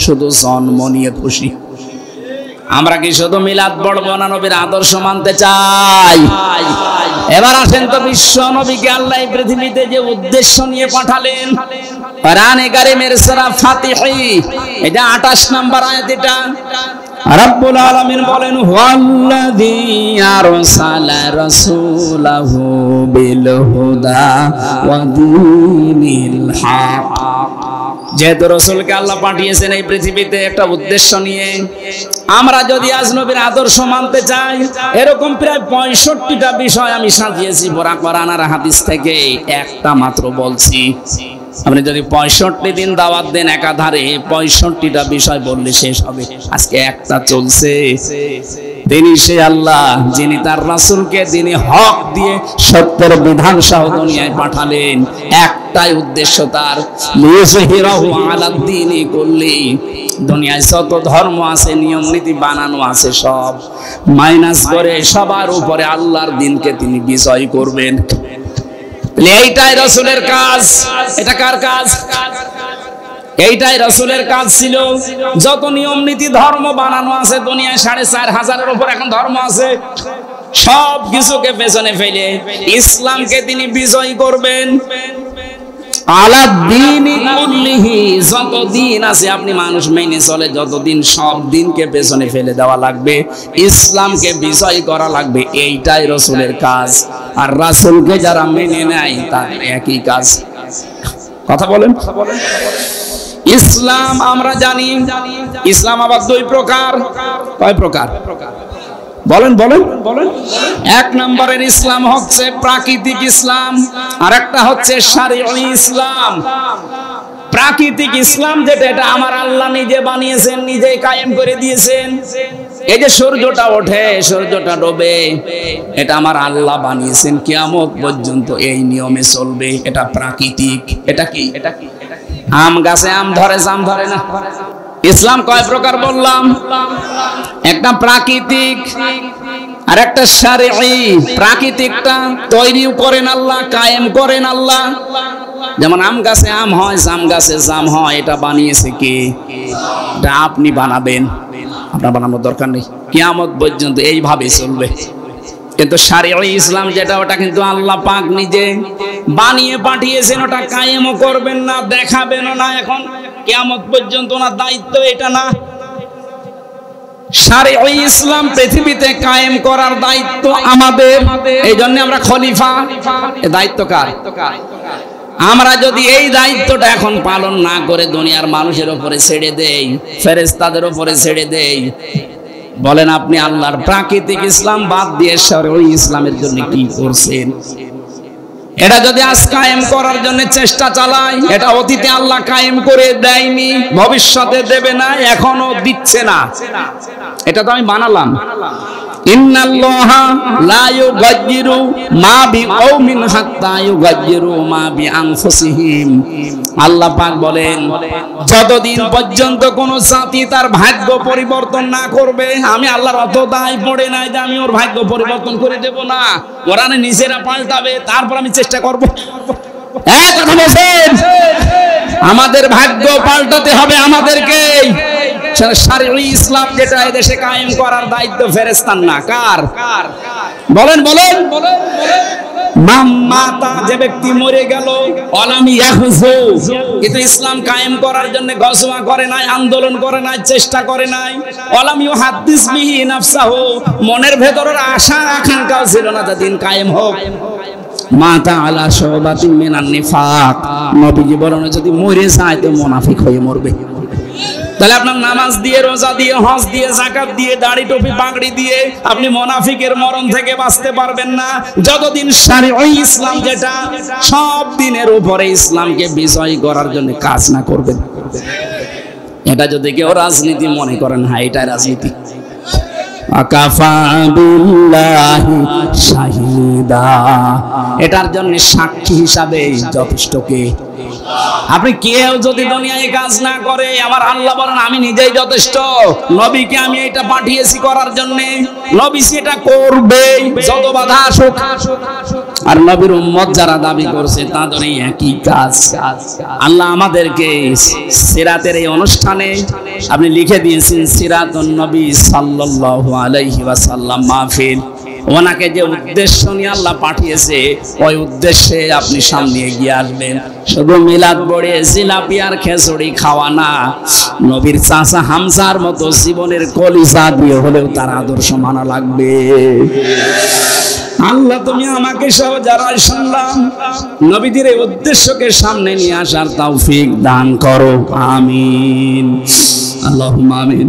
শুধু জন্ম নিয়ে খুশি। আমরা কি শুধু মিলাদ পড়বো না, নবীর আদর্শ মানতে চাই? এবার আসেন তো, বিশ্ব নবীকে আল্লাহ এই পৃথিবীতে যে উদ্দেশ্য নিয়ে পাঠালেন, কোরআনে কারীমের সূরা ফাতিহি, এটা 28 নম্বর আয়াত। এটা রব্বুল আলামিন বলেন, হুয়াল্লাযী আরসালা রাসূলাহু বিল হুদা ওয়া দীনিল হক। যেহেতু রাসূলকে আল্লাহ পাঠিয়েছেন এই পৃথিবীতে একটা উদ্দেশ্য নিয়ে, আমরা যদি আজ নবীর আদর্শ মানতে চাই, এরকম প্রায় 65টা বিষয় আমি সাজিয়েছি পুরা কোরআন আর হাদিস থেকে, একটা মাত্র বলছি, আপনি যদি 65 দিন দাওয়াত দেন একাধারে 65টা বিষয় বললে শেষ হবে। আজকে একটা চলছে। তিনি সে আল্লাহ যিনি তার রাসূলকে যিনি হক দিয়ে সত্যের বিধান সহ দুনিয়ায় পাঠালেন। একটাই উদ্দেশ্য তার, লিয়ুযহিরাহু আলাদ-দীনি কুল্লি। দুনিয়ায় যত ধর্ম আছে, নিয়ম নীতি বানানো আছে, সব মাইনাস করে সবার উপরে আল্লাহর দ্বীনকে তিনি বিজয় করবেন। এইটাই রাসূলের কাজ। এটা কার কাজ? এইটাই রাসূলের কাজ ছিল। যত নিয়ম নীতি ধর্ম বানানো আছে দুনিয়ায় 4500-এর উপর এখন ধর্ম আছে, সব কিছুকে পেছনে ফেলে ইসলামকে তিনি বিজয় করবেন। আলাদ-দীনি কুল্লিহি, যত দিন আছে আপনি মানুষ মেনে চলে, যতদিন সব দিনকে পেছনে ফেলে দেওয়া লাগবে, ইসলামকে বিজয় করা লাগবে। এইটাই রাসূলের কাজ। আর রাসূলকে যারা মেনে নেয় তাদের একই কাজ। কথা বলেন। ইসলাম আমরা জানি, ইসলাম আবার দুই প্রকার। কয় প্রকার? বলেন বলেন বলেন। এক নম্বরের ইসলাম হচ্ছে প্রাকৃতিক ইসলাম, আর একটা হচ্ছে শারঈ ইসলাম। প্রাকৃতিক ইসলাম যেটা, এটা আমার আল্লাহ নিজে বানিয়েছেন, নিজেই কায়েম করে দিয়েছেন। এই যে সূর্যটা ওঠে, সূর্যটা ডোবে, এটা আমার আল্লাহ বানিয়েছেন। কিয়ামত পর্যন্ত এই নিয়মে চলবে। এটা প্রাকৃতিক। এটা কি? আম গাছে আম ধরে, জাম ধরে না। ইসলাম কয় প্রকার বললাম? একটা প্রাকৃতিক আর একটা শারঈ। প্রাকৃতিকটা তৈরি করেন আল্লাহ, কায়েম করেন আল্লাহ। যেমন আম গাছে আম হয়, জাম গাছে জাম হয়, এটা বানিয়েছে কে? এটা আপনি বানাবেন, আপনার বানানোর দরকার নেই। কিয়ামত পর্যন্ত এইভাবে চলবে। কিন্তু শারঈ ইসলাম যেটা, ওটা কিন্তু আল্লাহ পাক নিজে বানিয়ে পাঠিয়েছেন। ওটা কায়েমও করবেন না, দেখাবেনও না। এখন কিয়ামত পর্যন্ত ওনার দায়িত্ব এটা না। শারঈ ইসলাম পৃথিবীতে কায়েম করার দায়িত্ব আমাদের। এই জন্য আমরা খলিফা। এই দায়িত্ব কার? আমরা যদি এই দায়িত্বটা এখন পালন না করে দুনিয়ার মানুষের উপরে ছেড়ে দেই, ফেরেশতাদের উপরে ছেড়ে দেই, বলেন আপনি আল্লাহর প্রাকৃতিক ইসলাম বাদ দিয়ে শারঈ ইসলামের জন্য কি করছেন? এটা যদি আজ কায়েম করার জন্য চেষ্টা চালাই, এটা অতীতে আল্লাহ কায়েম করে দেয়নি, ভবিষ্যতে দেবে না, এখনো দিচ্ছে না। এটা তো আমি বানালাম। ইন্নাল্লাহা লা ইউগায়্যিরু মা বিকওমিন হাত্তা ইউগায়্যিরু মা বিআনফুসিহিম। আল্লাহ পাক বলেন, যতদিন পর্যন্ত কোন জাতি তার ভাগ্য পরিবর্তন না করবে, আমি আল্লাহর অত দায় পড়ে নাই যে আমি ওর ভাগ্য পরিবর্তন করে দেব না। ওরা নিজেরা পাল্টাবে, তারপর আমি চেষ্টা করব। এক কথা বলেন, আমাদের ভাগ্য পাল্টাতে হবে আমাদেরকে। শারঈ ইসলাম যেটা এই দেশে কায়েম করার দায়িত্ব ফেরেশতার না, কার? বলেন বলেন। মাতা, যে ব্যক্তি মরে গেল, ওয়ালামি ইয়াহজু, কিন্তু ইসলাম কায়েম করার জন্য গজওয়া করে নাই, আন্দোলন করে নাই, চেষ্টা করে নাই। ওয়ালামি ইউহাদ্দিস বিহি নাফসাহু, মনের ভেতরের আশা আকাঙ্ক্ষাও ছিল না যে দিন কায়েম হোক। মাতা আলা শুবাতিন মিনান নিফাক, নবীজি বলেন যদি মরে যায় তো মুনাফিক হয়ে মরবে। তাহলে আপনার নামাজ দিয়ে, রোজা দিয়ে, হজ দিয়ে, যাকাত দিয়ে, দাড়ি টুপি পাগড়ি দিয়ে আপনি মুনাফিকের মরণ থেকে বাঁচতে পারবেন না যতদিন শারঈ ইসলাম যেটা সব দিনের উপরে ইসলামকে বিজয় করার জন্য কাজ না করবেন। এটা যদি কেউ রাজনীতি মনে করেন, হ্যাঁ এটাই রাজনীতি। আকাফা বিল্লাহি শাহিদা, এটার জন্য সাক্ষী হিসাবে যথেষ্ট কে? আপনি কেউ যদি দুনিয়ায় কাজ না করে, আমার আল্লাহ বলেন আমি নিজেই যথেষ্ট। নবীকে আমি এটা পাঠিয়েছি করার জন্য, নবী সেটা করবে যত বাধা আসুক। আর নবীর উম্মত যারা দাবি করছে তাদের একই কাজ। আল্লাহ আমাদেরকে সিরাতের এই অনুষ্ঠানে আপনি লিখে দিয়েছেন সিরাতুন নবী সাল্লাল্লাহু আলাইহি ওয়াসাল্লাম মাহফিল। ওনাকে যে উদ্দেশ্য নিয়ে আল্লাহ পাঠিয়েছে, ওই উদ্দেশ্যে আপনি সামনে এগিয়ে আসবেন। শুধু মিলাদ পড়ে জিলাপি আর খিচুড়ি খাওয়া না, নবীর চাচা হামজার মতো জীবনের কলিজা দিয়ে হলেও তার আদর্শ মানা লাগবে। আল্লাহ তুমি আমাকে সহ যারা শুনলাম নবীদের এই উদ্দেশ্যকে সামনে নিয়ে আসার তৌফিক দান করো, আমিন। اللهم آمين.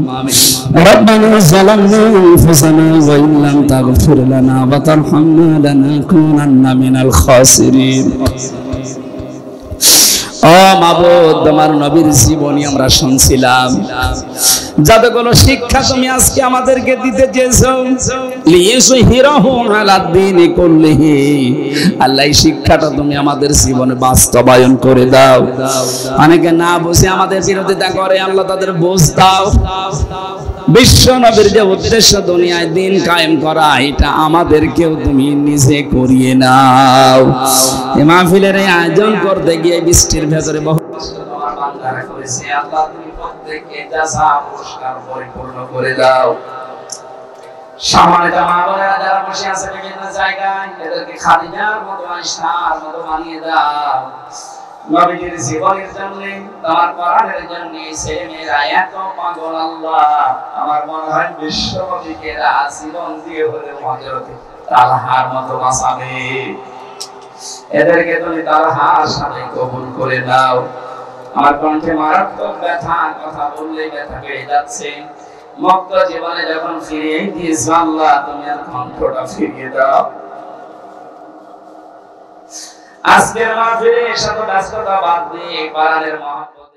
ربنا ظلمنا أنفسنا وإن لم تغفر لنا وترحمنا لنكونن من الخاسرين. ও মাবুদ, তোমার নবীর জীবনী আমরা শুনছিলাম, যতগুলো শিক্ষা তুমি আজকে আমাদেরকে দিতে চেয়েছো, লিইয়ুযহিরাহু আলাদ দীনি কুল্লিহি, আল্লাহ এই শিক্ষাটা তুমি আমাদের জীবনে বাস্তবায়ন করে দাও। অনেকে না বুঝে আমাদের বিরোধিতা করে, আল্লাহ তাদের বুঝ দাও। বিশ্ব নবীর যে উদ্দেশ্য দুনিয়ায় দিন কায়েম করা, এটা আমাদেরকেও তুমি নিজে করিয়ে নাও। এই মাহফিলের এই আয়োজন করতে গিয়ে বৃষ্টির ভেতরে বহু তোমার বান্দারা করেছে, আল্লাহ তুমি প্রত্যেককে জাযা পুরস্কার পরিপূর্ণ করে দাও। সম্মানিত মা বোনেরা যারা বসে আছে বিভিন্ন জায়গায়, এদেরকে খাদিজার মতো আয়েশার মতো বানিয়ে দাও। নবীজির জীবনের জন্য, তোমার কোরআনের জন্য ছেলে মেয়েরা এত পাগল, আল্লাহ আমার মনে হয় বিশ্ব নবীকে জীবন দিয়ে হলে হযরত তালহার মতো বাঁচাবে। এদেরকে তুমি তালহার সাথে কবুল করে দাও। আমার কণ্ঠে মারাত্মক ব্যথা, কথা বললে ব্যথা বেড়ে যাচ্ছে। মুক্ত জীবনে যখন ফিরিয়ে দিয়েছো আল্লাহ, তুমি আর কণ্ঠটা ফিরিয়ে দাও। আজকের মাহফিলে শত ব্যস্ততা বাদ দিয়ে কোরআনের মহব্বত